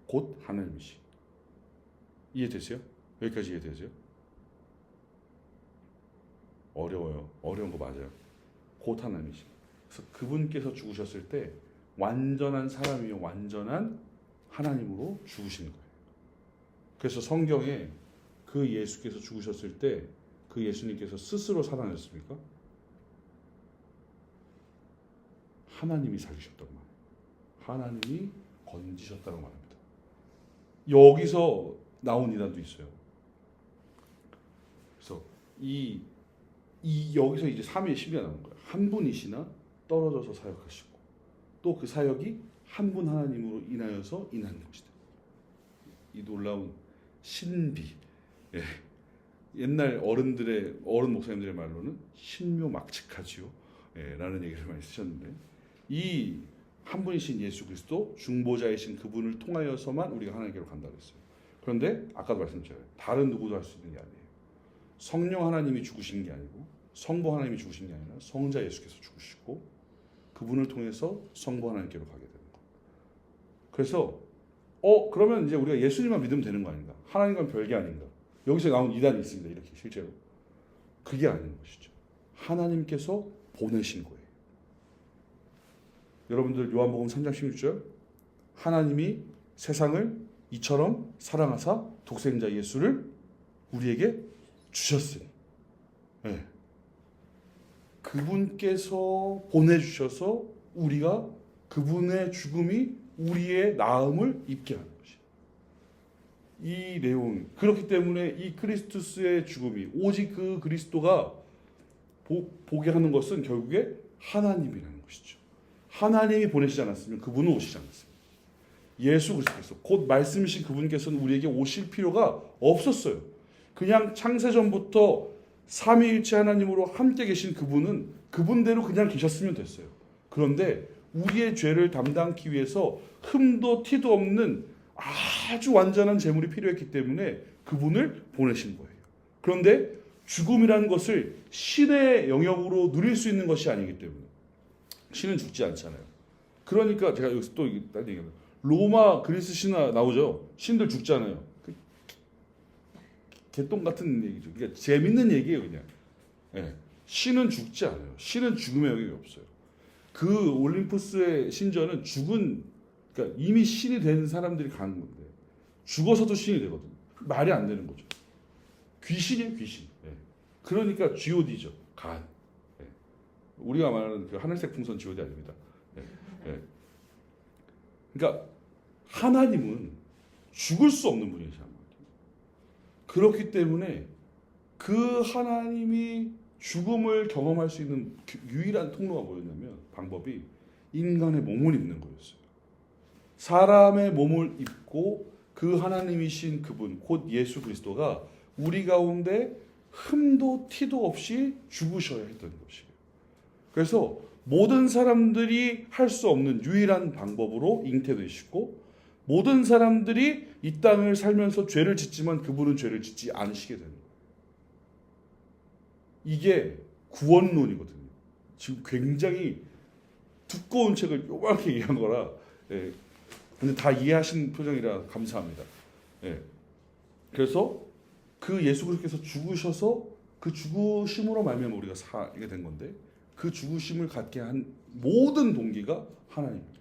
곧 하나님이시. 이해되세요? 여기까지 이해되세요? 어려워요. 어려운 거 맞아요. 곧 하나님이시. 그래서 그분께서 죽으셨을 때 완전한 사람이요 완전한 하나님으로 죽으신 거예요. 그래서 성경에 그 예수께서 죽으셨을 때 그 예수님께서 스스로 살아났습니까? 하나님이 살리셨다고 말해요. 하나님이 건지셨다고 말합니다. 여기서 나온 이단도 있어요. 그래서 이 여기서 이제 3위의 신비가 나오는 거예요. 한 분이시나 떨어져서 사역하시고 또 그 사역이 한 분 하나님으로 인하여서 인한 것이다. 이 놀라운 신비. 예. 옛날 어른 목사님들의 말로는 신묘막측하지요. 예, 라는 얘기를 많이 쓰셨는데 이 한 분이신 예수 그리스도 중보자이신 그분을 통하여서만 우리가 하나님께로 간다고 했어요. 그런데 아까도 말씀드렸잖아요. 다른 누구도 할 수 있는 게 아니에요. 성령 하나님이 죽으신 게 아니고 성부 하나님이 죽으신 게 아니라 성자 예수께서 죽으시고 그분을 통해서 성부 하나님께로 가게 되는 거예요. 그래서 그러면 이제 우리가 예수님만 믿으면 되는 거 아닌가? 하나님과는 별개 아닌가? 여기서 나온 이단이 있습니다. 이렇게 실제로. 그게 아닌 것이죠. 하나님께서 보내신 거예요. 여러분들 요한복음 3장 16절 하나님이 세상을 이처럼 사랑하사 독생자 예수를 우리에게 주셨으니 네. 그분께서 보내주셔서 우리가 그분의 죽음이 우리의 나음을 입게 하는 것이에요. 이 내용 그렇기 때문에 이 크리스투스의 죽음이 오직 그 그리스도가 보게 하는 것은 결국에 하나님이라는 것이죠. 하나님이 보내시지 않았으면 그분은 오시지 않았습니다. 예수 그리스도께서 곧 말씀이신 그분께서는 우리에게 오실 필요가 없었어요. 그냥 창세전부터 삼위일체 하나님으로 함께 계신 그분은 그분대로 그냥 계셨으면 됐어요. 그런데 우리의 죄를 담당하기 위해서 흠도 티도 없는 아주 완전한 제물이 필요했기 때문에 그분을 보내신 거예요. 그런데 죽음이라는 것을 신의 영역으로 누릴 수 있는 것이 아니기 때문에 신은 죽지 않잖아요. 그러니까 제가 여기서 또 딴 얘기합니다. 로마 그리스 신화 나오죠. 신들 죽잖아요. 개똥 같은 얘기죠. 그러니까 재밌는 얘기예요, 그냥. 네. 신은 죽지 않아요. 신은 죽음의 영역이 없어요. 그 올림푸스의 신전은 죽은 그러니까 이미 신이 된 사람들이 가는 건데 죽어서도 신이 되거든요. 말이 안 되는 거죠. 귀신이에요, 귀신. 예. 그러니까 G.O.D죠. 간. 예. 우리가 말하는 그 하늘색 풍선 G.O.D 아닙니다. 예. 예. 그러니까 하나님은 죽을 수 없는 분이시란 말이에요. 그렇기 때문에 그 하나님이 죽음을 경험할 수 있는 유일한 통로가 뭐였냐면 방법이 인간의 몸을 입는 거였어요. 사람의 몸을 입고 그 하나님이신 그분 곧 예수 그리스도가 우리 가운데 흠도 티도 없이 죽으셔야 했던 것이에요. 그래서 모든 사람들이 할 수 없는 유일한 방법으로 잉태되시고 모든 사람들이 이 땅을 살면서 죄를 짓지만 그분은 죄를 짓지 않으시게 되는 거예요. 이게 구원론이거든요. 지금 굉장히 두꺼운 책을 요만하게 얘기한 거라 예. 근데 다 이해하신 표정이라 감사합니다. 예. 그래서 그 예수 그리스도께서 죽으셔서 그 죽으심으로 말미암아 우리가 살게 된 건데 그 죽으심을 갖게 한 모든 동기가 하나님입니다.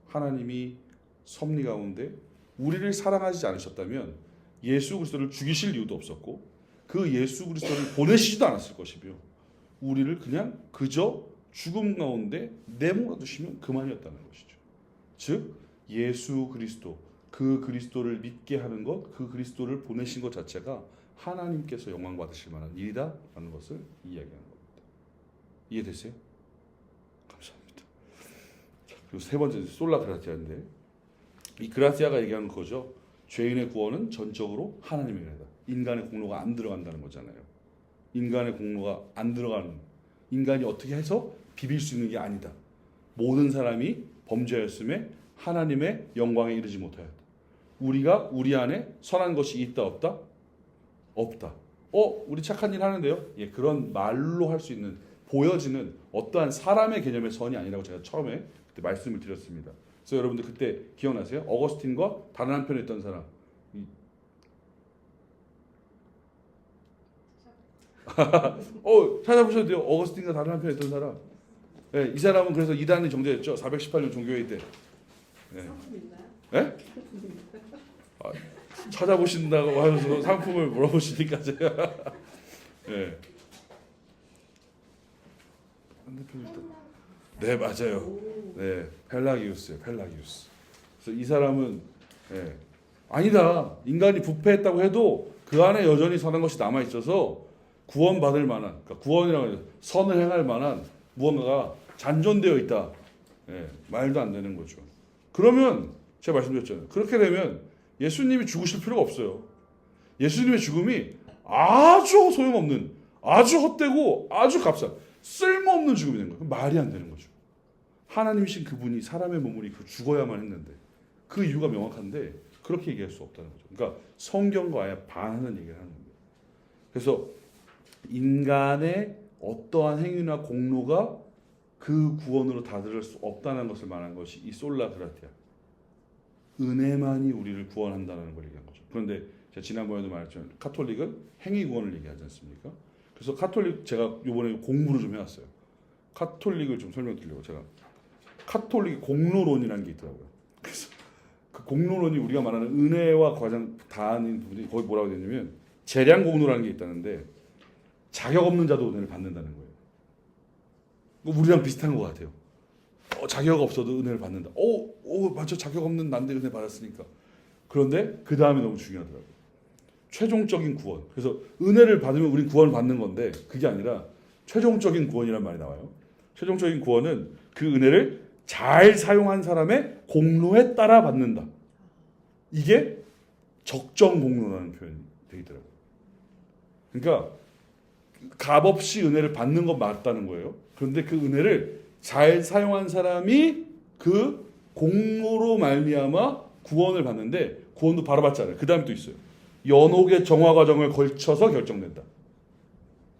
하나님이 섭리 가운데 우리를 사랑하지 않으셨다면 예수 그리스도를 죽이실 이유도 없었고 그 예수 그리스도를 보내시지도 않았을 것이며 우리를 그냥 그저 죽음 가운데 내몰아 두시면 그만이었다는 것이죠. 즉 예수 그리스도 그 그리스도를 믿게 하는 것, 그 그리스도를 보내신 것 자체가 하나님께서 영광 받으실 만한 일이다라는 것을 이야기하는 겁니다. 이해되세요? 감사합니다. 자, 그리고 세 번째 솔라 그라티아인데 이 그라티아가 얘기하는 거죠. 죄인의 구원은 전적으로 하나님의 은혜다. 인간의 공로가 안 들어간다는 거잖아요. 인간의 공로가 안 들어가는 인간이 어떻게 해서 비빌 수 있는 게 아니다. 모든 사람이 범죄하였음에 하나님의 영광에 이르지 못하였다. 우리가 우리 안에 선한 것이 있다 없다? 없다. 우리 착한 일 하는데요? 예, 그런 말로 할 수 있는 보여지는 어떠한 사람의 개념의 선이 아니라고 제가 처음에 그때 말씀을 드렸습니다. 그래서 여러분들 그때 기억나세요? 어거스틴과 다른 한편에 있던 사람. 찾아보셔도 돼요. 어거스틴과 다른 한편에 있던 사람. 예, 이 사람은 그래서 이단이 정죄했죠. 418년 종교회의 때. 예. 상품 있나요? 예? 찾아보신다고 하면서 상품을 물어보시니까 제가 예. 네 맞아요. 네 펠라기우스예요. 펠라기우스. 그래서 이 사람은 예. 아니다. 인간이 부패했다고 해도 그 안에 여전히 선한 것이 남아 있어서 구원받을 만한 그러니까 구원이라고 해서 선을 행할 만한 무언가가 잔존되어 있다. 예. 말도 안 되는 거죠. 그러면 제가 말씀드렸잖아요. 그렇게 되면 예수님이 죽으실 필요가 없어요. 예수님의 죽음이 아주 소용없는, 아주 헛되고 아주 값싼, 쓸모없는 죽음이 된 거예요. 말이 안 되는 거죠. 하나님이신 그분이 사람의 몸을 입고 죽어야만 했는데 그 이유가 명확한데 그렇게 얘기할 수 없다는 거죠. 그러니까 성경과 아예 반하는 얘기를 하는 겁니다. 그래서 인간의 어떠한 행위나 공로가 그 구원으로 다스릴 수 없다는 것을 말한 것이 이 솔라 그라티아. 은혜만이 우리를 구원한다는 걸 얘기한 거죠. 그런데 제가 지난번에도 말했지만 카톨릭은 행위 구원을 얘기하지 않습니까? 그래서 카톨릭 제가 이번에 공부를 좀 해왔어요. 카톨릭을 좀 설명드리려고 제가 카톨릭 공로론이라는 게 있더라고요. 그래서 그 공로론이 우리가 말하는 은혜와 가장 다하는 부분이 거기 뭐라고 되냐면 재량 공로라는 게 있다는데 자격 없는 자도 은혜를 받는다는 거예요. 우리랑 비슷한 것 같아요. 자격 없어도 은혜를 받는다. 맞죠. 자격 없는 난데 은혜 받았으니까. 그런데 그 다음에 너무 중요하더라고요. 최종적인 구원. 그래서 은혜를 받으면 우린 구원을 받는 건데 그게 아니라 최종적인 구원이란 말이 나와요. 최종적인 구원은 그 은혜를 잘 사용한 사람의 공로에 따라 받는다. 이게 적정 공로라는 표현이 되어 있더라고요. 그러니까 값없이 은혜를 받는 건 맞다는 거예요. 그런데 그 은혜를 잘 사용한 사람이 그 공로로 말미암아 구원을 받는데 구원도 바로 받지 않아요. 그 다음에 또 있어요. 연옥의 정화 과정을 걸쳐서 결정된다.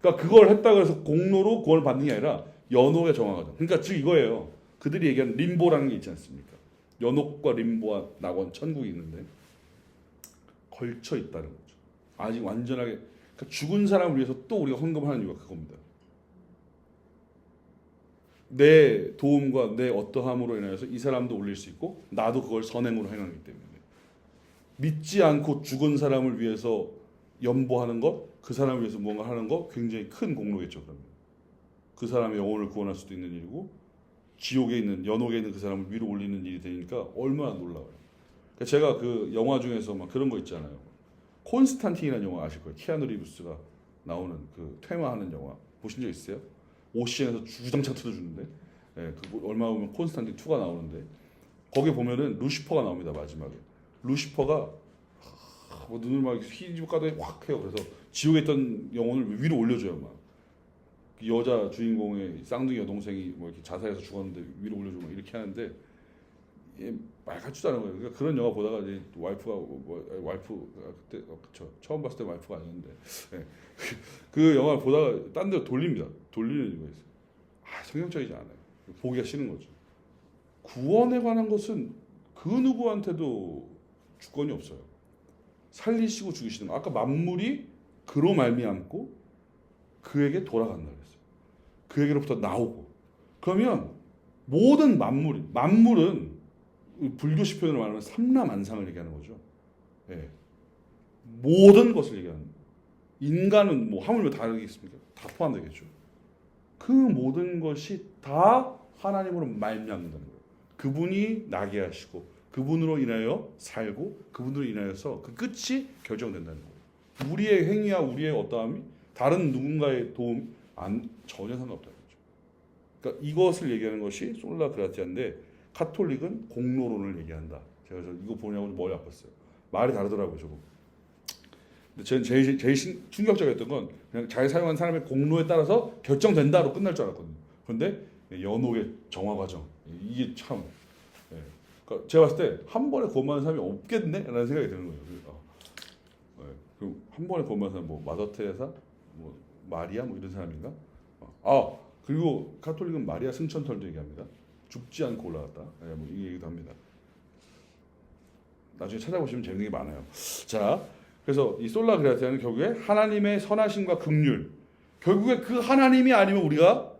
그러니까 그걸 했다고 해서 공로로 구원을 받는 게 아니라 연옥의 정화 과정. 그러니까 즉 이거예요. 그들이 얘기하는 림보라는 게 있지 않습니까? 연옥과 림보와 낙원, 천국이 있는데 걸쳐 있다는 거죠. 아직 완전하게 그러니까 죽은 사람을 위해서 또 우리가 헌금하는 이유가 그겁니다. 내 도움과 내 어떠함으로 인하여서 이 사람도 올릴 수 있고 나도 그걸 선행으로 행하기 때문에 믿지 않고 죽은 사람을 위해서 연보하는 것, 그 사람을 위해서 뭔가 하는 거 굉장히 큰 공로겠죠. 그러면 그 사람의 영혼을 구원할 수도 있는 일이고 지옥에 있는 연옥에 있는 그 사람을 위로 올리는 일이 되니까 얼마나 놀라워요. 그러니까 제가 그 영화 중에서 막 그런 거 있잖아요. 콘스탄틴이라는 영화 아실 거예요. 키아누 리브스가 나오는 그 퇴마하는 영화 보신 적 있어요? 오시엔에서 주장창 터져주는데, 예, 그 얼마 보면 콘스탄틴 2가 나오는데 거기 보면은 루시퍼가 나옵니다. 마지막에 루시퍼가 뭐 눈을 막 휘집어 까더니 확 해요. 그래서 지옥에 있던 영혼을 위로 올려줘요. 막 여자 주인공의 쌍둥이 여동생이 뭐 이렇게 자살해서 죽었는데 위로 올려주고 막 이렇게 하는데 말 같지도 않은 거예요. 그러니까 그런 영화 보다가 이제 와이프가 와이프 그때 그쵸 처음 봤을 때 와이프가 아니었는데 예. 그 영화를 보다가 딴 데로 돌립니다. 돌리는 이유가 있어요. 성경적이지 않아요. 보기가 싫은 거죠. 구원에 관한 것은 그 누구한테도 주권이 없어요. 살리시고 죽이시는 거. 아까 만물이 그로 말미암고 그에게 돌아간다 그랬어요. 그에게로부터 나오고. 그러면 모든 만물은 불교식 표현으로 말하면 삼라만상을 얘기하는 거죠. 예. 모든 것을 얘기하는 거예요. 인간은 뭐 하물며 다르겠습니까? 다 포함되겠죠. 그 모든 것이 다 하나님으로 말미암는다는 거예요. 그분이 나게 하시고 그분으로 인하여 살고 그분으로 인하여서 그 끝이 결정된다는 거예요. 우리의 행위와 우리의 어떠함이 다른 누군가의 도움 전혀 상관없다는 거죠. 그러니까 이것을 얘기하는 것이 솔라 그라티아인데 카톨릭은 공로론을 얘기한다. 제가 이거 보냐고 머리 아팠어요. 말이 다르더라고요, 저거. 근데 저는 제일 충격적이었던 건 그냥 잘 사용한 사람의 공로에 따라서 결정된다로 끝날 줄 알았거든요. 그런데 연옥의 정화 과정 이게 참 그러니까 제가 봤을 때 한 번에 구원받는 사람이 없겠네라는 생각이 드는 거예요. 그럼 한 번에 구원받는 사람 뭐 마더 테레사, 뭐 마리아 뭐 이런 사람인가? 그리고 카톨릭은 마리아 승천털도 얘기합니다. 죽지 않고 올라갔다. 뭐 이 얘기도 합니다. 나중에 찾아보시면 재밌는 게 많아요. 자, 그래서 이 솔라 그라티아는 결국에 하나님의 선하심과 긍휼, 결국에 그 하나님이 아니면 우리가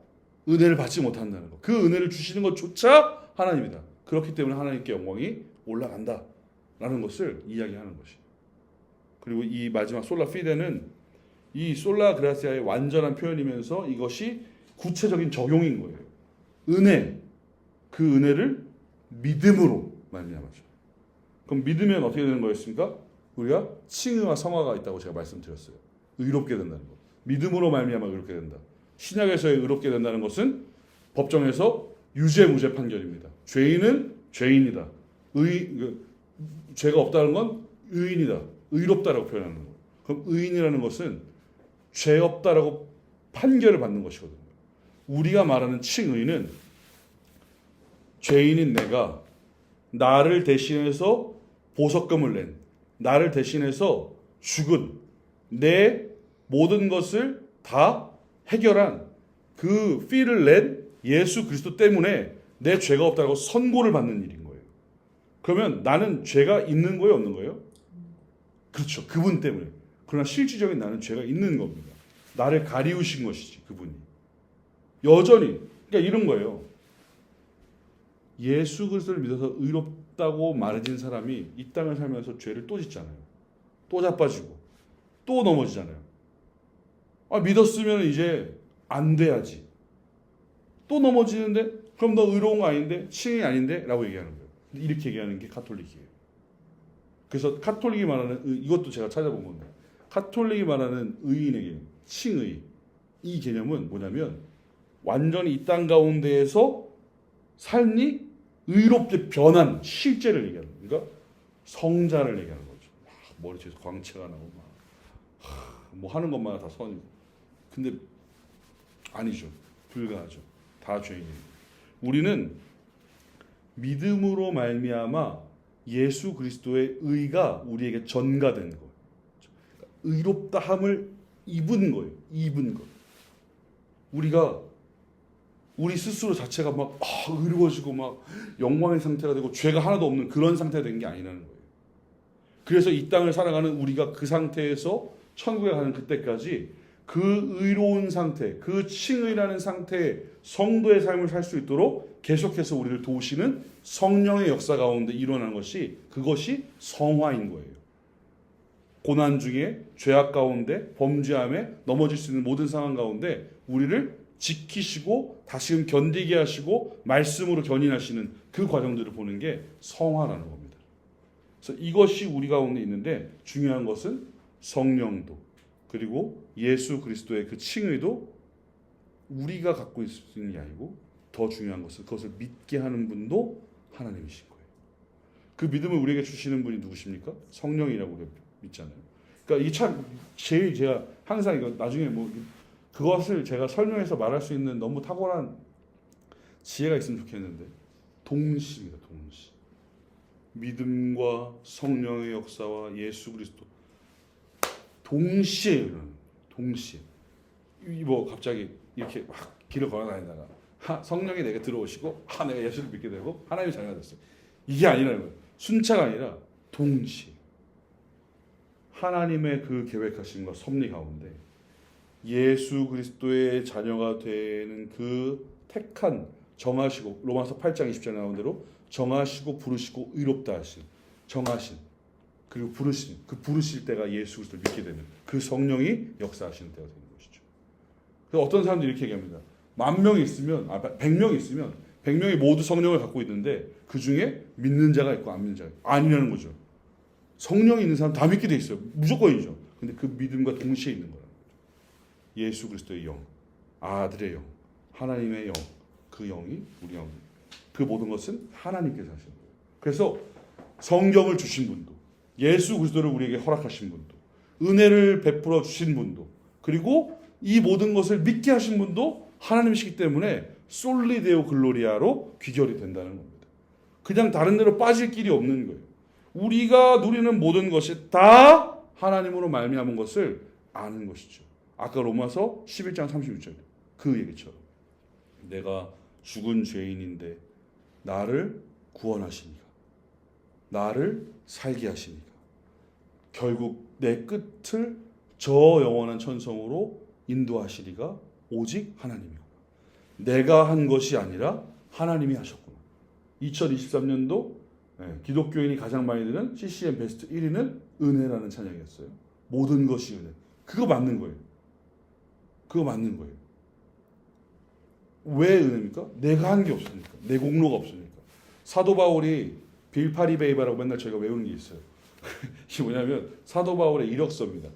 은혜를 받지 못한다는 거. 그 은혜를 주시는 것조차 하나님이다. 그렇기 때문에 하나님께 영광이 올라간다라는 것을 이야기하는 것이. 그리고 이 마지막 솔라 피데는 이 솔라 그라티아의 완전한 표현이면서 이것이 구체적인 적용인 거예요. 은혜, 그 은혜를 믿음으로 말미암아죠. 그럼 믿으면 어떻게 되는 거였습니까? 우리가 칭의와 성화가 있다고 제가 말씀드렸어요. 의롭게 된다는 거. 믿음으로 말미암아 의롭게 된다. 신약에서의 의롭게 된다는 것은 법정에서 유죄 무죄 판결입니다. 죄인은 죄인이다. 죄가 없다는 건 의인이다. 의롭다라고 표현하는 거예요. 그럼 의인이라는 것은 죄 없다라고 판결을 받는 것이거든요. 우리가 말하는 칭의는 죄인인 내가 나를 대신해서 보석금을 낸, 나를 대신해서 죽은 내 모든 것을 다 해결한 그 피를 낸 예수 그리스도 때문에 내 죄가 없다고 선고를 받는 일인 거예요. 그러면 나는 죄가 있는 거예요, 없는 거예요? 그렇죠. 그분 때문에. 그러나 실질적인 나는 죄가 있는 겁니다. 나를 가리우신 것이지, 그분이. 여전히. 그러니까 이런 거예요. 예수 그리스도를 믿어서 의롭다고 말해진 사람이 이 땅을 살면서 죄를 또 짓잖아요. 또 자빠지고 또 넘어지잖아요. 믿었으면 이제 안 돼야지. 또 넘어지는데 그럼 너 의로운 거 아닌데? 칭이 아닌데? 라고 얘기하는 거예요. 이렇게 얘기하는 게 카톨릭이에요. 그래서 카톨릭이 말하는 이것도 제가 찾아본 건데 카톨릭이 말하는 의인에게 칭의 이 개념은 뭐냐면 완전히 이 땅 가운데에서 삶이 의롭게 변한 실제를 얘기하는 거예요. 그러니까 성자를 얘기하는 거죠. 머리 뒤에서 광채가 나고 뭐 하는 것마다 다 선이고. 근데 아니죠. 불가하죠. 다 죄인이에요. 우리는 믿음으로 말미암아 예수 그리스도의 의가 우리에게 전가된 것. 의롭다함을 입은 거예요. 입은 것. 우리 스스로 자체가 막 의로워지고 막 영광의 상태가 되고 죄가 하나도 없는 그런 상태가 된 게 아니라는 거예요. 그래서 이 땅을 살아가는 우리가 그 상태에서 천국에 가는 그때까지 그 의로운 상태, 그 칭의라는 상태의 성도의 삶을 살 수 있도록 계속해서 우리를 도우시는 성령의 역사 가운데 일어나는 것이 그것이 성화인 거예요. 고난 중에 죄악 가운데 범죄함에 넘어질 수 있는 모든 상황 가운데 우리를 지키시고 다시금 견디게 하시고 말씀으로 견인하시는 그 과정들을 보는 게 성화라는 겁니다. 그래서 이것이 우리 가운데 있는데 중요한 것은 성령도 그리고 예수 그리스도의 그 칭의도 우리가 갖고 있는 게 아니고 더 중요한 것은 그것을 믿게 하는 분도 하나님이신 거예요. 그 믿음을 우리에게 주시는 분이 누구십니까? 성령이라고 우리가 믿잖아요. 그러니까 이 참 제일 제가 항상 이거 나중에 뭐 그것을 제가 설명해서 말할 수 있는 너무 탁월한 지혜가 있으면 좋겠는데 동시입니다. 동시. 믿음과 성령의 역사와 예수 그리스도 동시에 일어나는 동시에. 뭐 갑자기 이렇게 막 길을 걸어 다니다가 성령이 내게 들어오시고 내가 예수를 믿게 되고 하나님의 자녀가 됐어요. 이게 아니라는 거예요. 순차가 아니라 동시에 하나님의 그 계획하심과 섭리 가운데 예수 그리스도의 자녀가 되는 그 택한 정하시고 로마서 8장 20절 나온 대로 정하시고 부르시고 의롭다 하신 정하신 그리고 부르신 그 부르실 때가 예수 그리스도를 믿게 되는 그 성령이 역사하시는 때가 되는 것이죠. 그래서 어떤 사람들이 이렇게 얘기합니다. 10,000명이 있으면 100명이 있으면 100명이 모두 성령을 갖고 있는데 그 중에 믿는 자가 있고 안 믿는 자가 있고 아니라는 거죠. 성령이 있는 사람 다 믿게 돼 있어요. 무조건이죠. 근데 그 믿음과 동시에 있는 거라는 거죠. 예수 그리스도의 영, 아들의 영, 하나님의 영, 그 영이 우리 영. 그 모든 것은 하나님께서 하신 거예요. 그래서 성경을 주신 분도, 예수 그리스도를 우리에게 허락하신 분도, 은혜를 베풀어 주신 분도, 그리고 이 모든 것을 믿게 하신 분도 하나님이시기 때문에 솔리데오 글로리아로 귀결이 된다는 겁니다. 그냥 다른 데로 빠질 길이 없는 거예요. 우리가 누리는 모든 것이 다 하나님으로 말미암은 것을 아는 것이죠. 아까 로마서 11장 36절 그 얘기처럼 내가 죽은 죄인인데 나를 구원하시니까 나를 살게 하시니까 결국 내 끝을 저 영원한 천성으로 인도하시리가 오직 하나님이구나. 내가 한 것이 아니라 하나님이 하셨구나. 2023년도 기독교인이 가장 많이 듣는 CCM 베스트 1위는 은혜라는 찬양이었어요. 모든 것이 은혜. 그거 맞는 거예요. 그거 맞는 거예요. 왜 은혜입니까? 내가 한 게 없으니까. 내 공로가 없으니까. 사도 바울이 빌파리베이바라고 맨날 저희가 외우는 게 있어요. 이게 뭐냐면 사도 바울의 이력서입니다.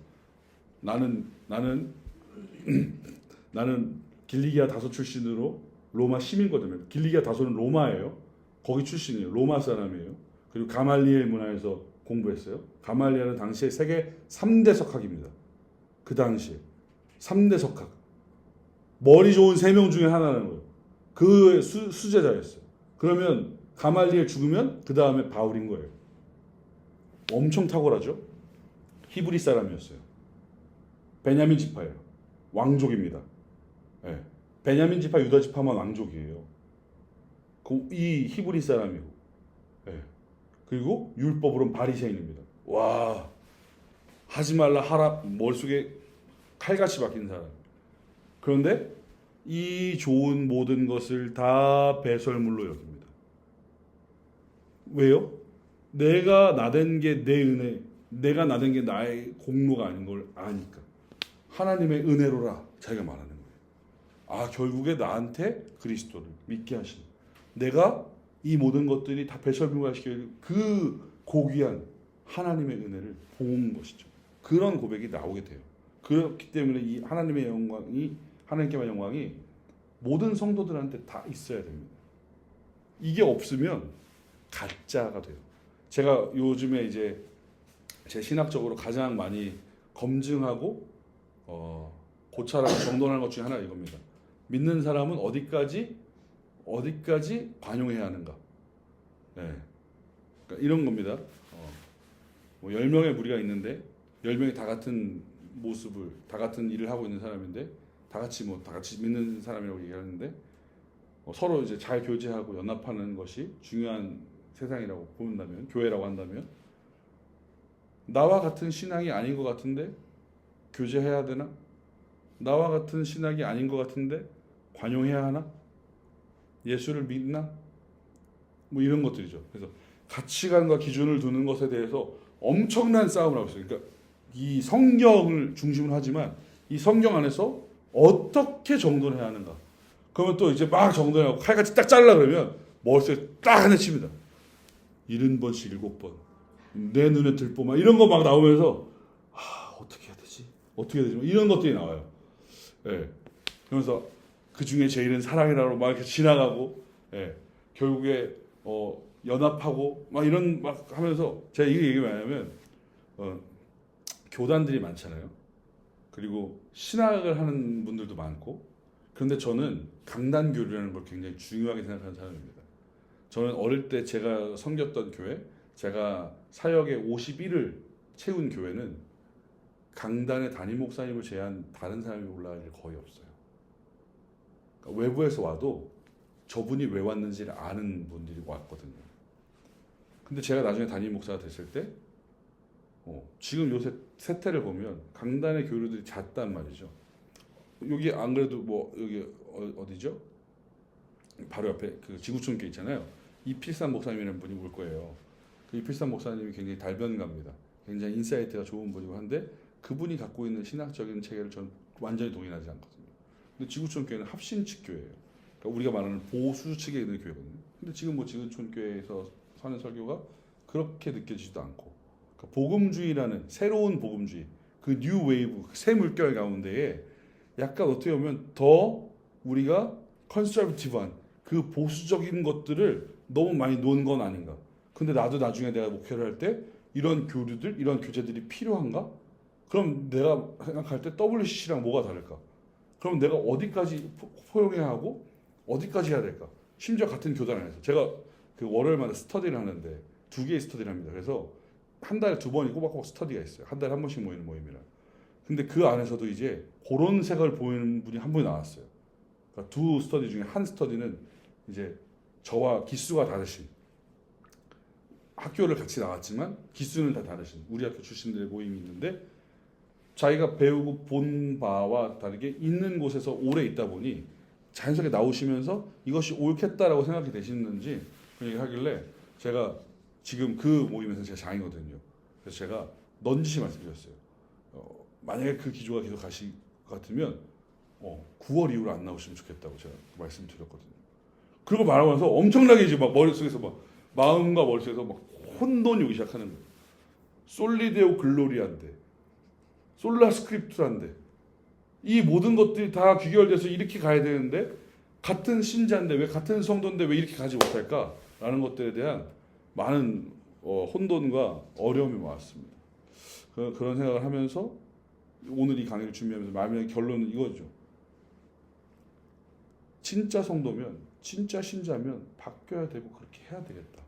나는 길리기아 다소 출신으로 로마 시민거든요. 길리기아 다소는 로마예요. 거기 출신이에요. 로마 사람이에요. 그리고 가말리엘 문화에서 공부했어요. 가말리엘은 당시에 세계 3대 석학입니다. 그 당시에 3대 석학. 머리 좋은 3명 중에 하나라는 거예요. 그 수제자였어요. 그러면 가말리엘 죽으면 그 다음에 바울인 거예요. 엄청 탁월하죠. 히브리 사람이었어요. 베냐민 지파예요. 왕족입니다. 네. 베냐민 지파, 유다 지파만 왕족이에요. 이 히브리 사람이고, 네. 그리고 율법으로는 바리새인입니다. 와, 하지 말라 하라 머릿속에 칼같이 박힌 사람. 그런데 이 좋은 모든 것을 다 배설물로 여깁니다. 왜요? 내가 나된 게 내 은혜, 내가 나된 게 나의 공로가 아닌 걸 아니까. 하나님의 은혜로라 자기가 말하는 거예요. 아, 결국에 나한테 그리스도를 믿게 하시는, 내가 이 모든 것들이 다 배설물화시킬 그 고귀한 하나님의 은혜를 본 것이죠. 그런 고백이 나오게 돼요. 그렇기 때문에 이 하나님의 영광이, 하나님께만 영광이 모든 성도들한테 다 있어야 됩니다. 이게 없으면 가짜가 돼요. 제가 요즘에 이제 제 신학적으로 가장 많이 검증하고 고찰하고 정돈하는 것 중에 하나가 이겁니다. 믿는 사람은 어디까지 관용해야 하는가? 네. 그러니까 이런 겁니다. 뭐 10명의 무리가 있는데 10명이 다 같은 모습을, 다 같은 일을 하고 있는 사람인데 다 같이 믿는 사람이라고 얘기하는데 서로 이제 잘 교제하고 연합하는 것이 중요한 세상이라고 본다면, 교회라고 한다면, 나와 같은 신앙이 아닌 것 같은데 교제해야 되나? 나와 같은 신학이 아닌 것 같은데 관용해야 하나? 예수를 믿나? 뭐 이런 것들이죠. 그래서 가치관과 기준을 두는 것에 대해서 엄청난 싸움을 하고 있어요. 그러니까 이 성경을 중심으로 하지만 이 성경 안에서 어떻게 정돈해야 하는가? 그러면 또 이제 막 정돈하고 칼같이 딱 잘라 그러면 머릿속에 딱 하나 칩니다. 70번씩 7번 내 눈에 들보만 이런 거 막 나오면서 어떻게 해야 되지? 어떻게 해야 되지? 이런 것들이 나와요. 예. 그러면서 그 중에 제일은 사랑이라고 막 이렇게 지나가고, 예. 결국에 연합하고 막 이런 막 하면서 제가 이게 얘기 왜냐면 교단들이 많잖아요. 그리고 신학을 하는 분들도 많고, 그런데 저는 강단교류라는 걸 굉장히 중요하게 생각하는 사람입니다. 저는 어릴 때 제가 섬겼던 교회, 제가 사역의 51을 채운 교회는 강단의 담임 목사님을 제한 다른 사람이 올라갈 일 거의 없어요. 그러니까 외부에서 와도 저분이 왜 왔는지를 아는 분들이 왔거든요. 근데 제가 나중에 담임 목사가 됐을 때 지금 요새 세태를 보면 강단의 교류들이 잦단 말이죠. 여기 안 그래도 뭐 여기 어디죠? 바로 옆에 그 지구촌교회 있잖아요. 이필삼 목사님이라는 분이 올 거예요. 그 이필삼 목사님이 굉장히 달변가입니다. 굉장히 인사이트가 좋은 분이고 한데 그분이 갖고 있는 신학적인 체계를 저는 완전히 동의하지 않거든요. 근데 지구촌교회는 합신측 교회예요. 그러니까 우리가 말하는 보수 측에 있는 교회거든요. 근데 지금 뭐 지구촌교회에서 하는 설교가 그렇게 느껴지지도 않고, 그러니까 복음주의라는 새로운 복음주의, 그 뉴 웨이브, 새 물결 가운데에 약간 어떻게 보면 더 우리가 컨서버티브한 그 보수적인 것들을 너무 많이 놓은 건 아닌가. 근데 나도 나중에 내가 목회를 할 때 이런 교류들, 이런 교제들이 필요한가? 그럼 내가 생각할 때 WCC랑 뭐가 다를까? 그럼 내가 어디까지 포용해야 하고 어디까지 해야 될까? 심지어 같은 교단 안에서 제가 그 월요일마다 스터디를 하는데 2개의 스터디를 합니다. 그래서 한 달에 2번이 꼬박꼬박 스터디가 있어요. 한 달에 한 번씩 모이는 모임이라. 근데 그 안에서도 이제 그런 색을 보이는 분이 한 분이 나왔어요. 그러니까 두 스터디 중에 한 스터디는 이제 저와 기수가 다르신, 학교를 같이 나왔지만 기수는 다 다르신 우리 학교 출신들의 모임이 있는데, 자기가 배우고 본 바와 다르게 있는 곳에서 오래 있다 보니 자연스럽게 나오시면서 이것이 옳겠다라고 생각이 되시는지 그 얘기 하길래, 제가 지금 그 모임에서 제가 장이거든요. 그래서 제가 넌지시 말씀드렸어요. 만약에 그 기조가 계속 가실 것 같으면 9월 이후로 안 나오시면 좋겠다고 제가 말씀드렸거든요. 그리고 말하면서 엄청나게 이제 막 머릿속에서 막 마음과 머릿속에서 막 혼돈이 오기 시작하는 거예요. 솔리데오 글로리아인데, 솔라 스크립트란데, 이 모든 것들이 다 귀결돼서 이렇게 가야 되는데 같은 신자인데 왜 같은 성도인데 왜 이렇게 가지 못할까라는 것들에 대한 많은 혼돈과 어려움이 왔습니다. 그런 생각을 하면서 오늘 이 강의를 준비하면서 마지막 결론은 이거죠. 진짜 성도면, 진짜 신자면 바뀌어야 되고 그렇게 해야 되겠다.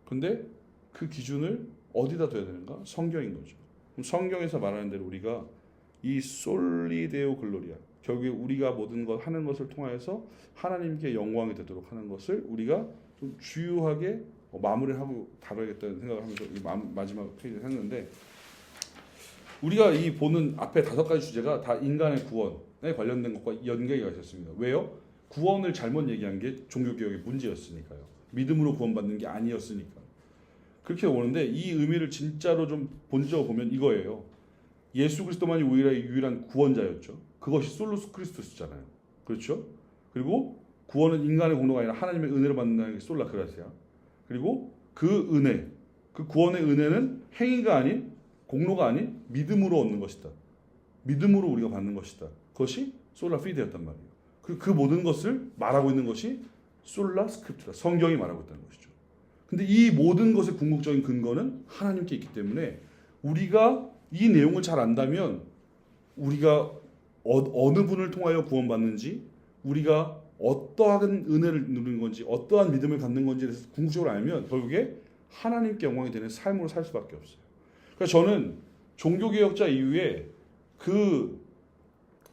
근데 그 기준을 어디다 둬야 되는가? 성경인 거죠. 그럼 성경에서 말하는 대로 우리가 이 솔리데오 글로리아, 결국에 우리가 모든 것 하는 것을 통하여서 하나님께 영광이 되도록 하는 것을 우리가 좀 주요하게 마무리하고 다뤄야겠다는 생각을 하면서 이 마지막 페이지를 했는데, 우리가 이 보는 앞에 5가지 주제가 다 인간의 구원에 관련된 것과 연계가 있었습니다. 왜요? 구원을 잘못 얘기한 게 종교개혁의 문제였으니까요. 믿음으로 구원받는 게 아니었으니까. 그렇게 오는데 이 의미를 진짜로 좀 본질적으로 보면 이거예요. 예수 그리스도만이 유일한 구원자였죠. 그것이 솔루스 크리스토스잖아요. 그렇죠? 그리고 구원은 인간의 공로가 아니라 하나님의 은혜로 받는다는 게 솔라 그라시아. 그리고 그 은혜, 그 구원의 은혜는 행위가 아닌, 공로가 아닌 믿음으로 얻는 것이다. 믿음으로 우리가 받는 것이다. 그것이 솔라 피데였단 말이에요. 그 모든 것을 말하고 있는 것이 솔라 스크립트라, 성경이 말하고 있다는 것이죠. 근데 이 모든 것의 궁극적인 근거는 하나님께 있기 때문에 우리가 이 내용을 잘 안다면 우리가 어느 분을 통하여 구원받는지, 우리가 어떠한 은혜를 누리는 건지, 어떠한 믿음을 갖는 건지에 대해서 궁극적으로 알면 결국에 하나님께 영광이 되는 삶으로 살 수밖에 없어요. 그래서 저는 종교개혁자 이후에 그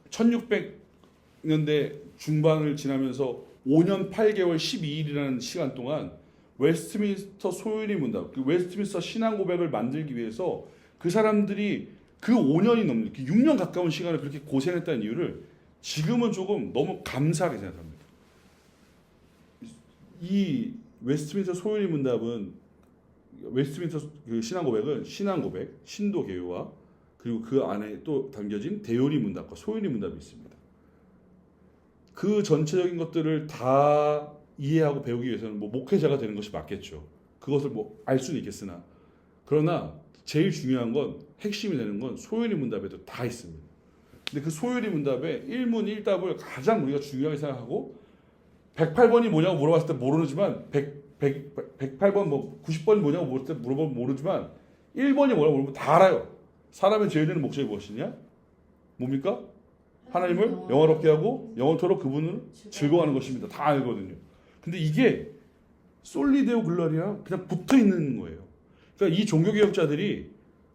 1600년대 중반을 지나면서 5년 8개월 12일이라는 시간 동안 웨스트민스터 소요리 문답, 그 웨스트민스터 신앙 고백을 만들기 위해서 그 사람들이 그 5년이 넘는 그 6년 가까운 시간을 그렇게 고생했다는 이유를 지금은 조금 너무 감사하게 생각합니다. 이 웨스트민스터 소요리 문답은 웨스트민스터 그 신앙 고백은 신앙 고백, 신도 개요와 그리고 그 안에 또 담겨진 대요리 문답과 소요리 문답이 있습니다. 그 전체적인 것들을 다 이해하고 배우기 위해서는 뭐 목회자가 되는 것이 맞겠죠. 그것을 뭐 알 수는 있겠으나 그러나 제일 중요한 건 핵심이 되는 건 소요리 문답에도 다 있습니다. 근데 그 소요리 문답의 1문 1답을 가장 우리가 중요하게 생각하고 108번이 뭐냐고 물어봤을 때 모르지만 108번 뭐 90번이 뭐냐고 물어봤을 때 물어보면 모르지만 1번이 뭐냐고 물어보면 다 알아요. 사람의 제일 되는 목적이 무엇이냐? 뭡니까? 하나님을 영화롭게 하고 영원토록 그분을 즐거워하는 것입니다. 다 알거든요. 근데 이게 솔리데오 글로리아 그냥 붙어 있는 거예요. 그러니까 이 종교개혁자들이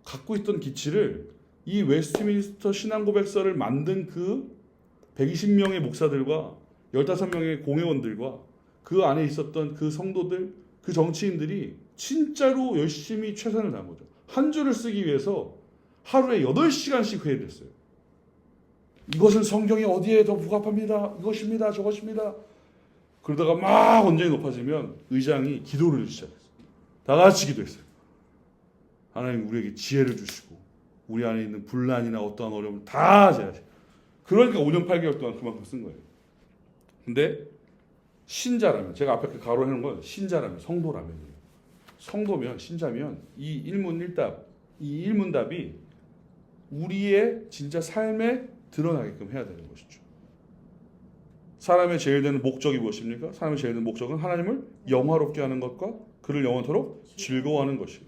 갖고 있던 기치를 이 웨스트민스터 신앙고백서를 만든 그 120명의 목사들과 15명의 공회원들과 그 안에 있었던 그 성도들, 그 정치인들이 진짜로 열심히 최선을 다한 거죠. 한 줄을 쓰기 위해서 하루에 8시간씩 회의를 했어요. 이것은 성경이 어디에 더 부합합니다. 이것입니다. 저것입니다. 그러다가 막 언쟁이 높아지면 의장이 기도를 시작했어요. 다 같이 기도했어요. 하나님 우리에게 지혜를 주시고 우리 안에 있는 분란이나 어떠한 어려움을 다 제하시고 그러니까 5년 8개월 동안 그만큼 쓴 거예요. 근데 신자라면 제가 앞에 그 가로 해놓은 건 신자라면 성도라면이에요. 성도면 신자면 이 일문일답 이 일문답이 우리의 진짜 삶에 드러나게끔 해야 되는 것이죠. 사람의 제일 되는 목적이 무엇입니까? 사람의 제일 되는 목적은 하나님을 영화롭게 하는 것과 그를 영원토록 즐거워하는 것이에요.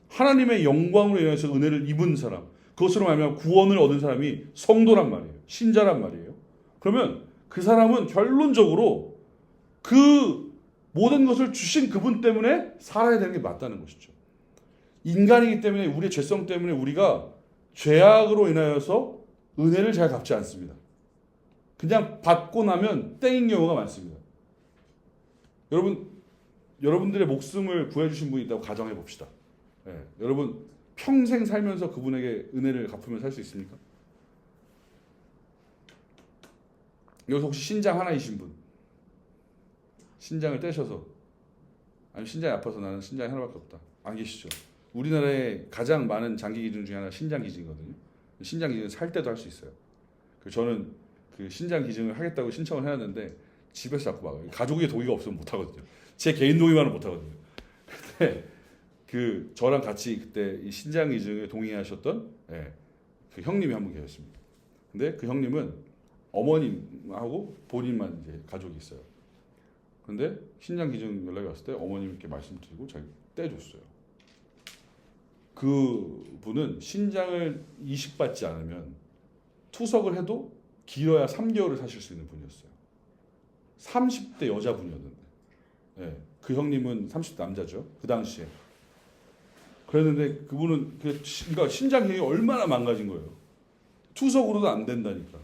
하나님의 영광으로 인해서 은혜를 입은 사람, 그것으로 말하면 구원을 얻은 사람이 성도란 말이에요. 신자란 말이에요. 그러면 그 사람은 결론적으로 그 모든 것을 주신 그분 때문에 살아야 되는 게 맞다는 것이죠. 인간이기 때문에 우리의 죄성 때문에 우리가 죄악으로 인하여서 은혜를 잘 갚지 않습니다. 그냥 받고 나면 땡인 경우가 많습니다. 여러분들의 목숨을 구해주신 분이 있다고 가정해 봅시다. 여러분 평생 살면서 그분에게 은혜를 갚으면 살 수 있습니까? 여기서 혹시 신장 하나이신 분, 신장을 떼셔서 아니 신장이 아파서 나는 신장이 하나밖에 없다 안 계시죠? 우리나라에 가장 많은 장기 기증 중에 하나 신장 기증이거든요. 신장 기증 살 때도 할 수 있어요. 저는 그 신장 기증을 하겠다고 신청을 해놨는데 집에서 자꾸 막아요. 가족의 동의가 없으면 못 하거든요. 제 개인 동의만은 못 하거든요. 근데 그 저랑 같이 그때 이 신장 기증에 동의하셨던 그 형님이 한 분 계셨습니다. 근데 그 형님은 어머님하고 본인만 이제 가족이 있어요. 근데 신장 기증 연락이 왔을 때 어머님 이렇게 말씀드리고 자기 떼줬어요. 그 분은 신장을 이식받지 않으면 투석을 해도 길어야 3개월을 사실 수 있는 분이었어요. 30대 여자분이었는데, 그 형님은 30대 남자죠. 그 당시에. 그랬는데 그분은 그러니까 신장 기능이 얼마나 망가진 거예요. 투석으로도 안 된다니까.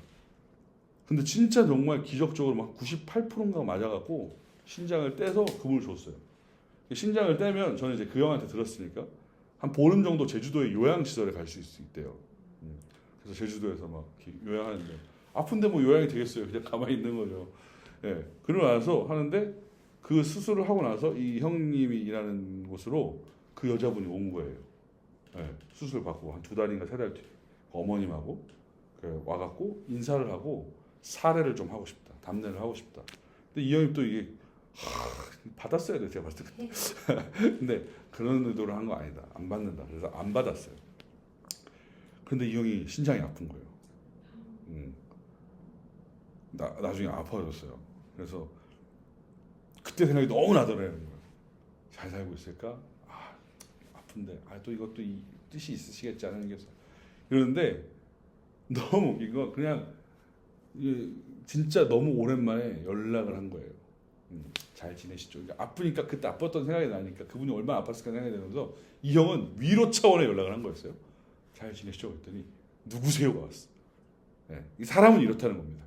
근데 진짜 정말 기적적으로 막 98%인가 맞아갖고 신장을 떼서 그분을 줬어요. 신장을 떼면 저는 이제 그 형한테 들었으니까 한 보름 정도 제주도의 요양시설에 갈 수 있대요. 그래서 제주도에서 막 요양하는데 아픈데 뭐 요양이 되겠어요. 그냥 가만히 있는 거죠. 그러고 나서 하는데 그 수술을 하고 나서 이 형님이 일하는 곳으로 그 여자분이 온 거예요. 수술 받고 한 2달인가 3달 뒤에 어머님하고 와갖고 인사를 하고 사례를 좀 하고 싶다. 답례를 하고 싶다. 근데 이 형님 또 이게 받았어야 돼 제가 봤을 때. 근데 그런 의도로 한 거 아니다. 안 받는다. 그래서 안 받았어요. 근데 이 형이 신장이 아픈 거예요. 나중에 아파졌어요. 그래서 그때 생각이 너무 나더라고요. 잘 살고 있을까? 아픈데 또 이것도 이 뜻이 있으시겠지 않은 게 이러는데 너무 웃긴 건 그냥 진짜 너무 오랜만에 연락을 한 거예요. 잘 지내시죠? 그러니까 아프니까 그때 아팠던 생각이 나니까 그분이 얼마나 아팠을까 생각이 나면서 이 형은 위로 차원의 연락을 한 거였어요. 잘 지내시죠? 그랬더니 누구세요가 왔어. 이 사람은 이렇다는 겁니다.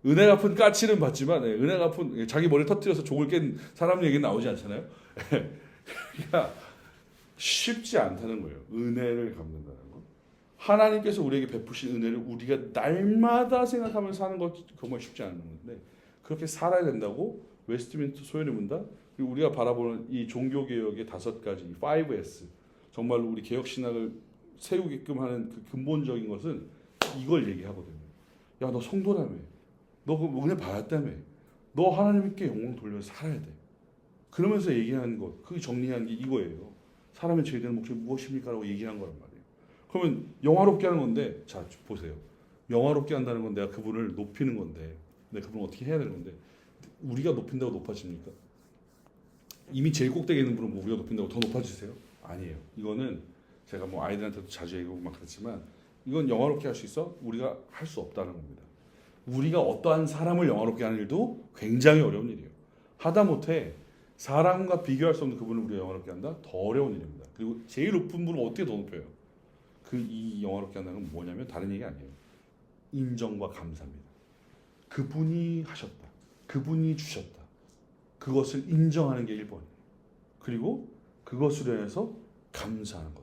은혜 갚은 까치는 받지만 은혜 갚은 자기 머리 터뜨려서 종을 깬 사람 얘기는 나오지 않잖아요. 그러니까 쉽지 않다는 거예요. 은혜를 갚는다는 거. 하나님께서 우리에게 베푸신 은혜를 우리가 날마다 생각하면서 사는 것 정말 쉽지 않은 건데 그렇게 살아야 된다고 웨스트민스터 소연이 문다. 그리고 우리가 바라보는 이 종교개혁의 5가지 5S 정말로 우리 개혁신학을 세우게끔 하는 그 근본적인 것은 이걸 얘기하거든요. 야, 너 성도라며. 너 그 은혜 받았다며. 너 하나님께 영광 돌려서 살아야 돼. 그러면서 얘기하는 것, 그 정리한 게 이거예요. 사람의 죄에 대한 목적이 무엇입니까? 라고 얘기한 거란 말이에요. 그러면 영화롭게 하는 건데, 자 보세요. 영화롭게 한다는 건 내가 그분을 높이는 건데, 내가 그분을 어떻게 해야 되는 건데, 우리가 높인다고 높아집니까? 이미 제일 꼭대기에 있는 분은 뭐 우리가 높인다고 더 높아지세요? 아니에요. 이거는 제가 뭐 아이들한테도 자주 얘기하고 막 그렇지만 이건 영화롭게 할 수 있어? 우리가 할 수 없다는 겁니다. 우리가 어떠한 사람을 영화롭게 하는 일도 굉장히 어려운 일이에요. 하다못해 사람과 비교할 수 없는 그분을 우리가 영화롭게 한다? 더 어려운 일입니다. 그리고 제일 높은 분은 어떻게 더 높여요? 이 영화롭게 한다는 건 뭐냐면 다른 얘기 아니에요. 인정과 감사입니다. 그분이 하셨다. 그분이 주셨다. 그것을 인정하는 게 1번이에요. 그리고 그것으로 인해서 감사하는 것.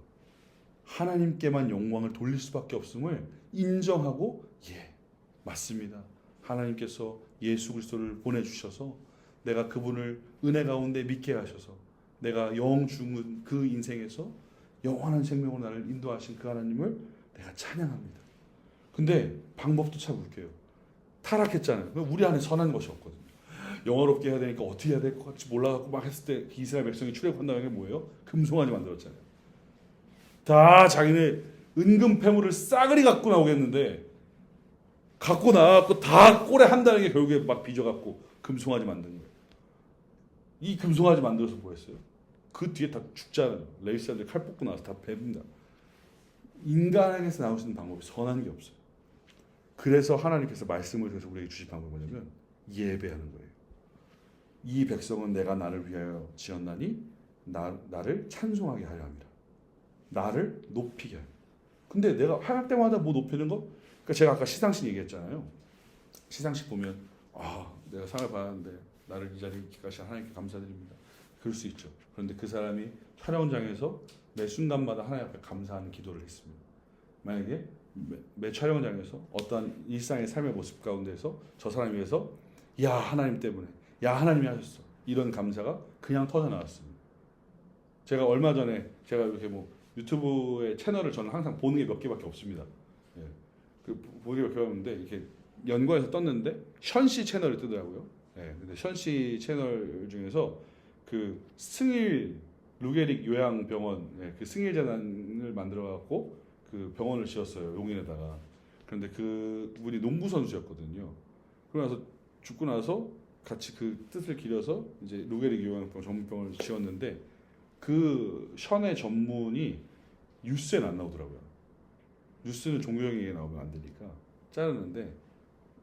하나님께만 영광을 돌릴 수밖에 없음을 인정하고 맞습니다. 하나님께서 예수 그리스도를 보내주셔서 내가 그분을 은혜 가운데 믿게 하셔서 내가 영 죽은 그 인생에서 영원한 생명으로 나를 인도하신 그 하나님을 내가 찬양합니다. 근데 방법도 참 웃겨요. 타락했잖아요. 우리 안에 선한 것이 없거든요. 영화롭게 해야 되니까 어떻게 해야 될 것 같지 몰라갖고 막 했을 때 이스라엘 백성이 출애굽한다는 게 뭐예요? 금송아지 만들었잖아요. 다 자기네 은금 패물을 싸그리 갖고 나오겠는데 갖고 나와갖고 다 꼴에 한다는 게 결국에 막 빚어갖고 금송아지 만든 거예요. 이 금송아지 만들어서 뭐 했어요? 그 뒤에 다 죽잖아요. 레위 사람들 칼 뽑고 나서 다 뱀니다. 인간에게서 나올 수 있는 방법이 선한 게 없어요. 그래서 하나님께서 말씀을 통해서 우리에게 주신 방법이 뭐냐면 예배하는 거예요. 이 백성은 내가 나를 위하여 지었나니 나를 찬송하게 하려 합니다. 나를 높이게 합니다. 근데 내가 할 때마다 뭐 높이는 거? 그러니까 제가 아까 시상식 얘기했잖아요. 시상식 보면 내가 상을 받았는데 나를 이 자리에 있게 하신 하나님께 감사드립니다. 그럴 수 있죠. 그런데 그 사람이 촬영장에서 매 순간마다 하나님 앞에 감사하는 기도를 했습니다. 만약에 매 촬영장에서 어떠한 일상의 삶의 모습 가운데서 저 사람을 위해서 야 하나님 때문에 야 하나님이 하셨어 이런 감사가 그냥 터져 나왔습니다. 제가 얼마 전에 제가 이렇게 뭐 유튜브의 채널을 저는 항상 보는 게 몇 개밖에 없습니다. 그 보는 게 몇 개 없는데 이렇게 연관해서 떴는데 션씨 채널이 뜨더라고요. 근데 션씨 채널 중에서 그 승일 루게릭 요양병원 그 승일 재단을 만들어 갖고 그 병원을 지었어요. 용인에다가. 그런데 그 분이 농구 선수였거든요. 그러고 나서 죽고 나서 같이 그 뜻을 기려서 이제 루게릭 요양병원 전문병원을 지었는데 그 션의 전문이 뉴스에는 안 나오더라고요. 뉴스는 종교형 얘기 나오면 안 되니까 자르는데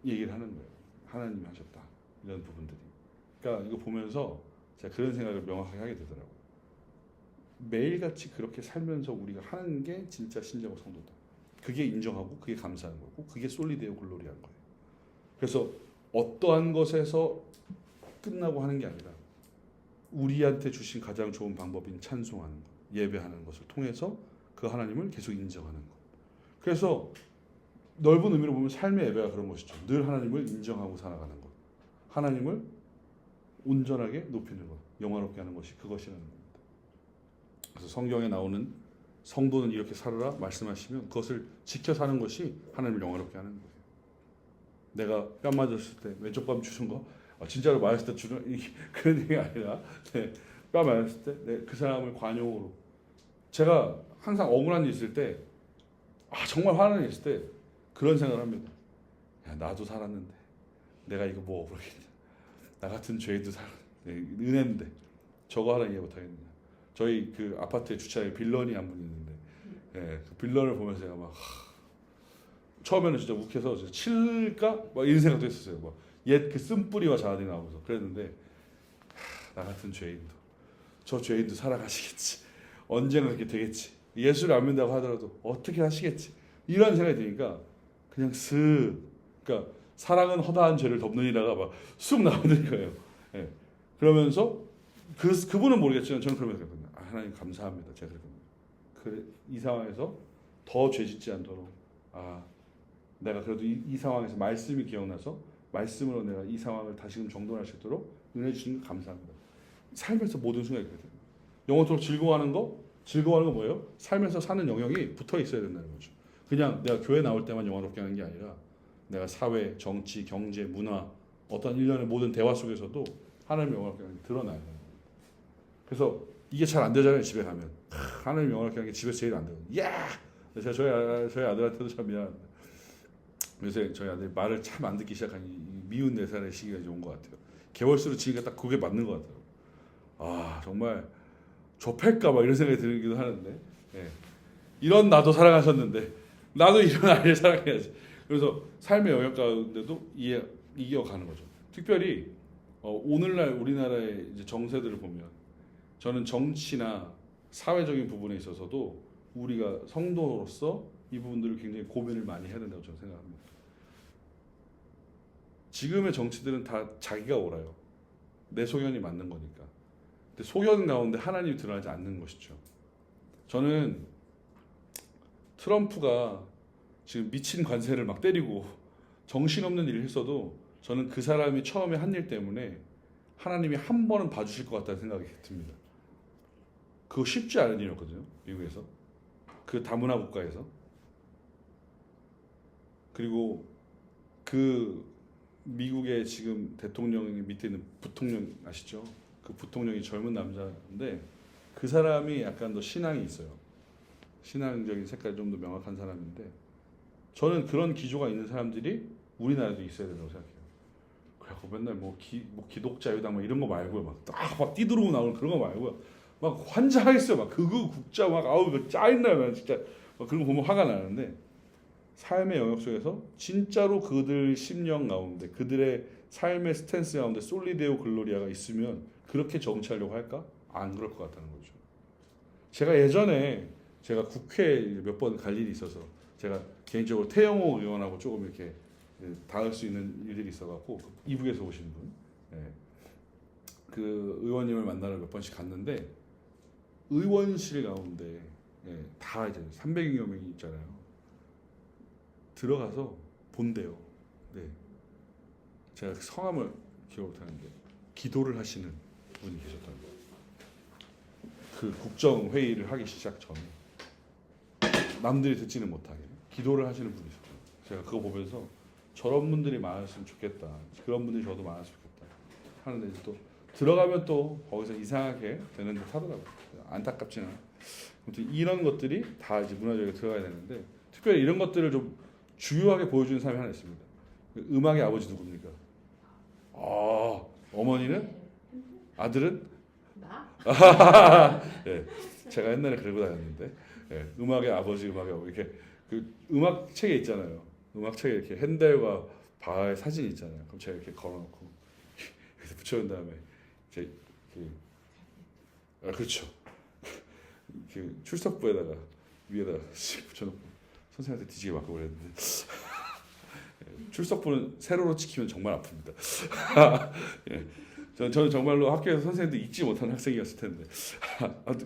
얘기를 하는 거예요. 하나님이 하셨다. 이런 부분들이. 그러니까 이거 보면서 제가 그런 생각을 명확하게 하게 되더라고요. 매일같이 그렇게 살면서 우리가 하는 게 진짜 신자고 성도다. 그게 인정하고 그게 감사하는 거고 그게 솔리드요 글로리한 거예요. 그래서 어떠한 것에서 끝나고 하는 게 아니라 우리한테 주신 가장 좋은 방법인 찬송하는 것, 예배하는 것을 통해서 그 하나님을 계속 인정하는 것. 그래서 넓은 의미로 보면 삶의 예배가 그런 것이죠. 늘 하나님을 인정하고 살아가는 것. 하나님을 온전하게 높이는 것, 영화롭게 하는 것이 그것이라는 겁니다. 그래서 성경에 나오는 성도는 이렇게 살아라 말씀하시면 그것을 지켜 사는 것이 하나님을 영화롭게 하는 거예요. 내가 뺨 맞았을 때 왼쪽 뺨 주신 거 진짜로 맞았을 때 주는 그런 얘기가 아니라 뺨 맞았을 때 그 사람을 관용으로 제가 항상 억울한 일 있을 때 정말 화나는 일 있을 때 그런 생각을 합니다. 야, 나도 살았는데 내가 이거 뭐 억울하겠냐. 나 같은 죄인도 은혜인데 저거 하나 이해 못하겠느냐. 저희 그 아파트에 주차장에 빌런이 한 분 있는데 그 빌런을 보면서 제가 막 처음에는 진짜 욱해서 칠까? 막 이런 생각도 했었어요. 막 옛 그 쓴뿌리와 자아들이 나오면서 그랬는데 나 같은 죄인도 저 죄인도 살아가시겠지. 언젠가 그렇게 되겠지. 예수를 안 믿는다고 하더라도 어떻게 하시겠지. 이런 생각이 드니까 그냥 그러니까 사랑은 허다한 죄를 덮느니라가 막 쑥 나오는 거예요. 그러면서 그분은 모르겠지만 저는 그러면서 생각합니다. 하나님 감사합니다. 제가 이 상황에서 더 죄짓지 않도록 내가 그래도 이 상황에서 말씀이 기억나서 말씀으로 내가 이 상황을 다시금 정돈할 수 있도록 은혜 주신 거 감사합니다. 삶에서 모든 순간이 그래요. 영원토록 즐거워하는 거 뭐예요? 삶에서 사는 영역이 붙어 있어야 된다는 거죠. 그냥 내가 교회 나올 때만 영화롭게 하는 게 아니라 내가 사회, 정치, 경제, 문화 어떤 일련의 모든 대화 속에서도 하나님의 영화롭게 하는 게 드러나야 돼요. 그래서 이게 잘 안 되잖아요. 집에 가면 하나님의 영화롭게 하는 게 집에서 제일 안 되거든요. 야! 제가 저희 아들한테도 참 미안합니다. 요새 저희 아들이 말을 참 안 듣기 시작한 이 미운 4살의 시기가 이제 온 것 같아요. 개월수로 지니까 딱 그게 맞는 것 같아요. 정말 좁힐까 봐 이런 생각이 들기도 하는데 이런 나도 사랑하셨는데 나도 이런 아이를 사랑해야지. 그래서 삶의 영역 가운데도 이겨가는 거죠. 특별히 오늘날 우리나라의 이제 정세들을 보면 저는 정치나 사회적인 부분에 있어서도 우리가 성도로서 이 부분들을 굉장히 고민을 많이 해야 된다고 저는 생각합니다. 지금의 정치들은 다 자기가 옳아요. 내 소견이 맞는 거니까. 근데 소견 가운데 하나님이 드러나지 않는 것이죠. 저는 트럼프가 지금 미친 관세를 막 때리고 정신없는 일을 했어도 저는 그 사람이 처음에 한 일 때문에 하나님이 한 번은 봐주실 것 같다는 생각이 듭니다. 그거 쉽지 않은 일이었거든요. 미국에서. 그 다문화 국가에서. 그리고 그 미국의 지금 대통령 밑에 있는 부통령 아시죠? 그 부통령이 젊은 남자인데 그 사람이 약간 더 신앙이 있어요. 신앙적인 색깔이 좀 더 명확한 사람인데 저는 그런 기조가 있는 사람들이 우리나라에도 있어야 된다고 생각해요. 그래갖고 맨날 뭐 기독자유당 뭐 이런 거 말고요. 막 뛰들어오고 나오는 그런 거 말고요. 막 환장하겠어요. 막 극우 국자 막 그 짜증나요. 진짜 막 그런 거 보면 화가 나는데 삶의 영역 속에서 진짜로 그들 심령 가운데 그들의 삶의 스탠스 가운데 솔리데오 글로리아가 있으면 그렇게 정치하려고 할까? 안 그럴 것 같다는 거죠. 제가 예전에 제가 국회에 몇 번 갈 일이 있어서 제가 개인적으로 태영호 의원하고 조금 이렇게 닿을 수 있는 일들이 있어갖고 이북에서 오신 분, 그 의원님을 만나러 몇 번씩 갔는데 의원실 가운데 다 이제 300여 명이 있잖아요. 들어가서 본대요. 네, 제가 성함을 기억 못하는데 기도를 하시는 분이 계셨던 거예요. 그 국정 회의를 하기 시작 전에 남들이 듣지는 못하게 기도를 하시는 분이 있었어요. 제가 그거 보면서 저런 분들이 많았으면 좋겠다. 그런 분들이 저도 많았으면 좋겠다. 하는데 이제 또 들어가면 또 거기서 이상하게 되는 듯 하더라고요. 안타깝지는 않아요. 아무튼 이런 것들이 다 이제 문화적으로 들어가야 되는데 특별히 이런 것들을 좀 주요하게 보여주는 사람이 하나 있습니다. 음악의 아버지 누굽니까? 어머니는? 아들은? 나? 네, 제가 옛날에 그러고 다녔는데 음악의 아버지, 음악의 어머니 이렇게 그 음악 책에 있잖아요. 음악 책에 이렇게 핸델과 바하의 사진이 있잖아요. 그럼 제가 이렇게 걸어놓고 이렇게 붙여놓은 다음에 이제 그렇죠. 그 출석부에다가 위에다가 붙여놓고 선생님한테 뒤지게 맞고 그랬는데 출석부는 세로로 찍히면 정말 아픕니다. 저는 정말로 학교에서 선생님들 잊지 못하는 학생이었을 텐데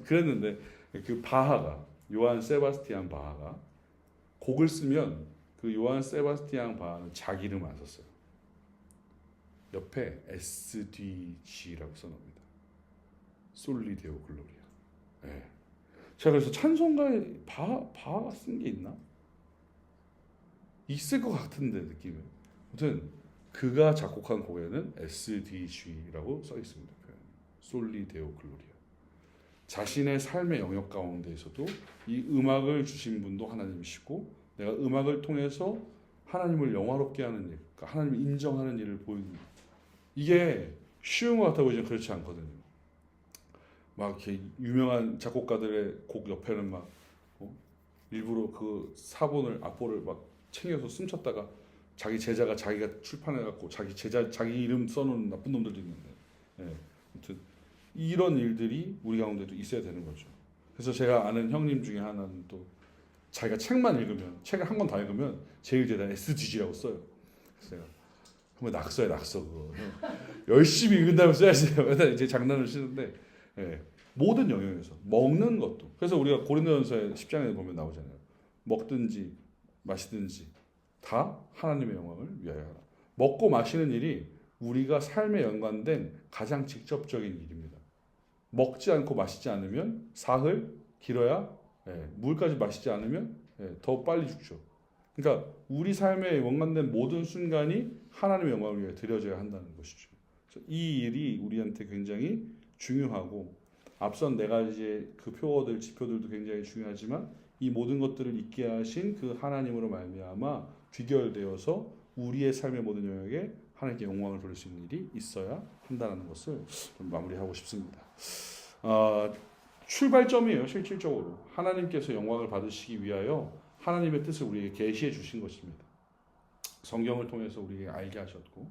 그랬는데 그 바하가 요한 세바스티안 바하가 곡을 쓰면 그 요한 세바스티안 바하는 자기 이름 안 썼어요. 옆에 SDG라고 써놓습니다. 솔리데오 글로리아. 제가 그래서 찬송가에 바하가 쓴 게 있나? 있을 것 같은데 느낌이. 아무튼 그가 작곡한 곡에는 SDG라고 써 있습니다. 솔리데오 글로리아. 자신의 삶의 영역 가운데에서도 이 음악을 주신 분도 하나님이시고 내가 음악을 통해서 하나님을 영화롭게 하는 일, 그러니까 하나님을 인정하는 일을 보이는 일. 이게 쉬운 것 같아 보이지만 그렇지 않거든요. 막 이렇게 유명한 작곡가들의 곡 옆에는 막 일부러 그 사본을 악보를 막 챙겨서 훔쳤다가 자기 제자가 자기가 출판해갖고 자기 제자 자기 이름 써놓은 나쁜 놈들도 있는데, 아무튼 이런 일들이 우리 가운데도 있어야 되는 거죠. 그래서 제가 아는 형님 중에 하나는 또 자기가 책만 읽으면 책을 한 권 다 읽으면 제일 대단한 SDG라고 써요. 그래서 제가 한번 낙서해 낙서 그거 열심히 읽은 다음에 써야지. 맨날 이제 장난을 치는데 모든 영역에서 먹는 것도. 그래서 우리가 고린도전서 10장에 보면 나오잖아요. 먹든지 마시든지 다 하나님의 영광을 위하여 하라. 먹고 마시는 일이 우리가 삶에 연관된 가장 직접적인 일입니다. 먹지 않고 마시지 않으면 사흘 길어야 물까지 마시지 않으면 더 빨리 죽죠. 그러니까 우리 삶에 연관된 모든 순간이 하나님의 영광을 위해 드려져야 한다는 것이죠. 그래서 이 일이 우리한테 굉장히 중요하고 앞선 네 가지의 그 표어들, 지표들도 굉장히 중요하지만 이 모든 것들을 있게 하신 그 하나님으로 말미암아 귀결되어서 우리의 삶의 모든 영역에 하나님께 영광을 돌릴 수 있는 일이 있어야 한다는 것을 좀 마무리하고 싶습니다. 출발점이에요. 실질적으로 하나님께서 영광을 받으시기 위하여 하나님의 뜻을 우리에게 계시해 주신 것입니다. 성경을 통해서 우리에게 알게 하셨고,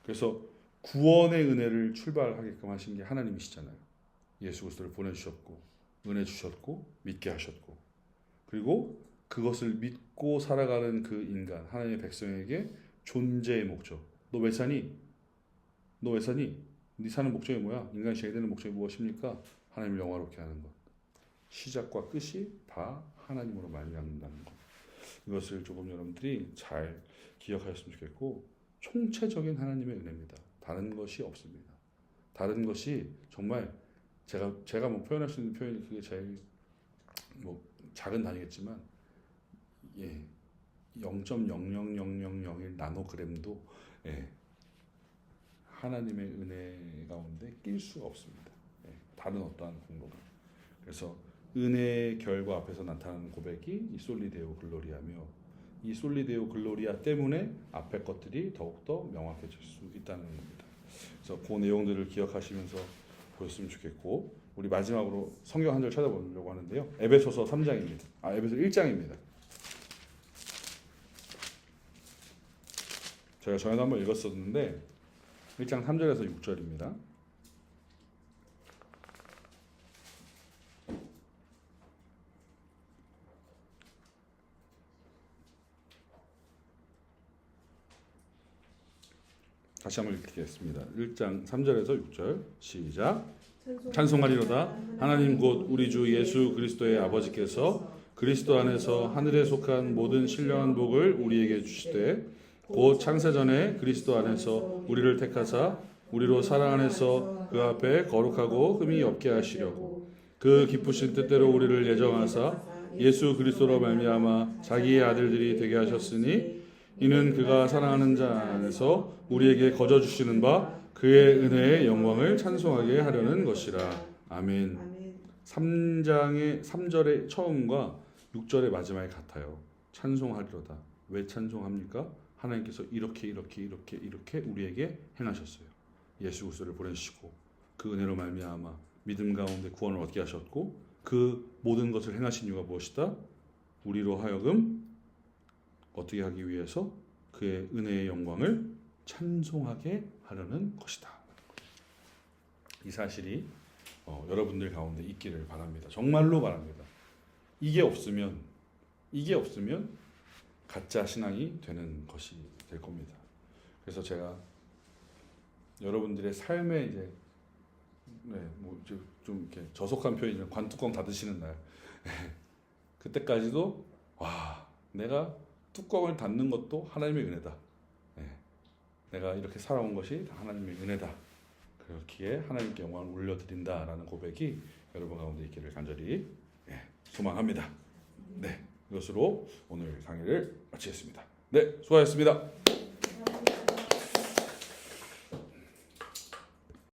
그래서 구원의 은혜를 출발하게끔 하신 게 하나님이시잖아요. 예수 그리스도를 보내주셨고 은혜 주셨고 믿게 하셨고, 그리고 그것을 믿고 살아가는 그 인간 하나님의 백성에게 존재의 목적. 너 왜 사니? 너 왜 사니? 네 사는 목적이 뭐야? 인간이 져야 되는 목적이 무엇입니까? 하나님을 영화롭게 하는 것. 시작과 끝이 다 하나님으로 말미암는다는 것. 이것을 조금 여러분들이 잘 기억하셨으면 좋겠고, 총체적인 하나님의 은혜입니다. 다른 것이 없습니다. 다른 것이 정말 제가 뭐 표현할 수 있는 표현이 그게 제일 뭐 작은 단위겠지만 0.00001 나노그램도 하나님의 은혜 가운데 낄 수가 없습니다. 다른 어떠한 공로가. 그래서 은혜의 결과 앞에서 나타나는 고백이 이 솔리데오 글로리아며, 이 솔리데오 글로리아 때문에 앞에 것들이 더욱더 명확해질 수 있다는 겁니다. 그래서 그 내용들을 기억하시면서 보였으면 좋겠고, 우리 마지막으로 성경 한 절 찾아보려고 하는데요. 에베소서 3장입니다. 에베소 1장입니다. 제가 전에도 한번 읽었었는데 1장 3절에서 6절입니다. 다시 한번 읽겠습니다. 1장 3절에서 6절 시작. 찬송하리로다. 하나님 곧 우리 주 예수 그리스도의 아버지께서 그리스도 안에서 하늘에 속한 모든 신령한 복을 우리에게 주시되, 곧 창세전에 그리스도 안에서 우리를 택하사 우리로 사랑 안에서 그 앞에 거룩하고 흠이 없게 하시려고 그 기쁘신 뜻대로 우리를 예정하사 예수 그리스도로 말미암아 자기의 아들들이 되게 하셨으니, 이는 그가 사랑하는 자 안에서 우리에게 거저 주시는 바 그의 은혜의 영광을 찬송하게 하려는 것이라. 아멘. 3장의 3절의 처음과 6절의 마지막이 같아요. 찬송하리로다. 왜 찬송합니까? 하나님께서 이렇게 우리에게 행하셨어요. 예수 그리스도를 보내주시고 그 은혜로 말미암아 믿음 가운데 구원을 얻게 하셨고, 그 모든 것을 행하신 이유가 무엇이다? 우리로 하여금 어떻게 하기 위해서? 그의 은혜의 영광을 찬송하게 하려는 것이다. 이 사실이 여러분들 가운데 있기를 바랍니다. 정말로 바랍니다. 이게 없으면 가짜 신앙이 되는 것이 될 겁니다. 그래서 제가 여러분들의 삶에 이제 좀 이렇게 저속한 표현이면 관뚜껑 닫으시는 날, 그때까지도 내가 뚜껑을 닫는 것도 하나님의 은혜다. 내가 이렇게 살아온 것이 다 하나님의 은혜다. 그렇기에 하나님께 영광을 올려드린다라는 고백이 여러분 가운데 있기를 간절히 소망합니다. 이것으로 오늘 강의를 마치겠습니다. 수고하셨습니다.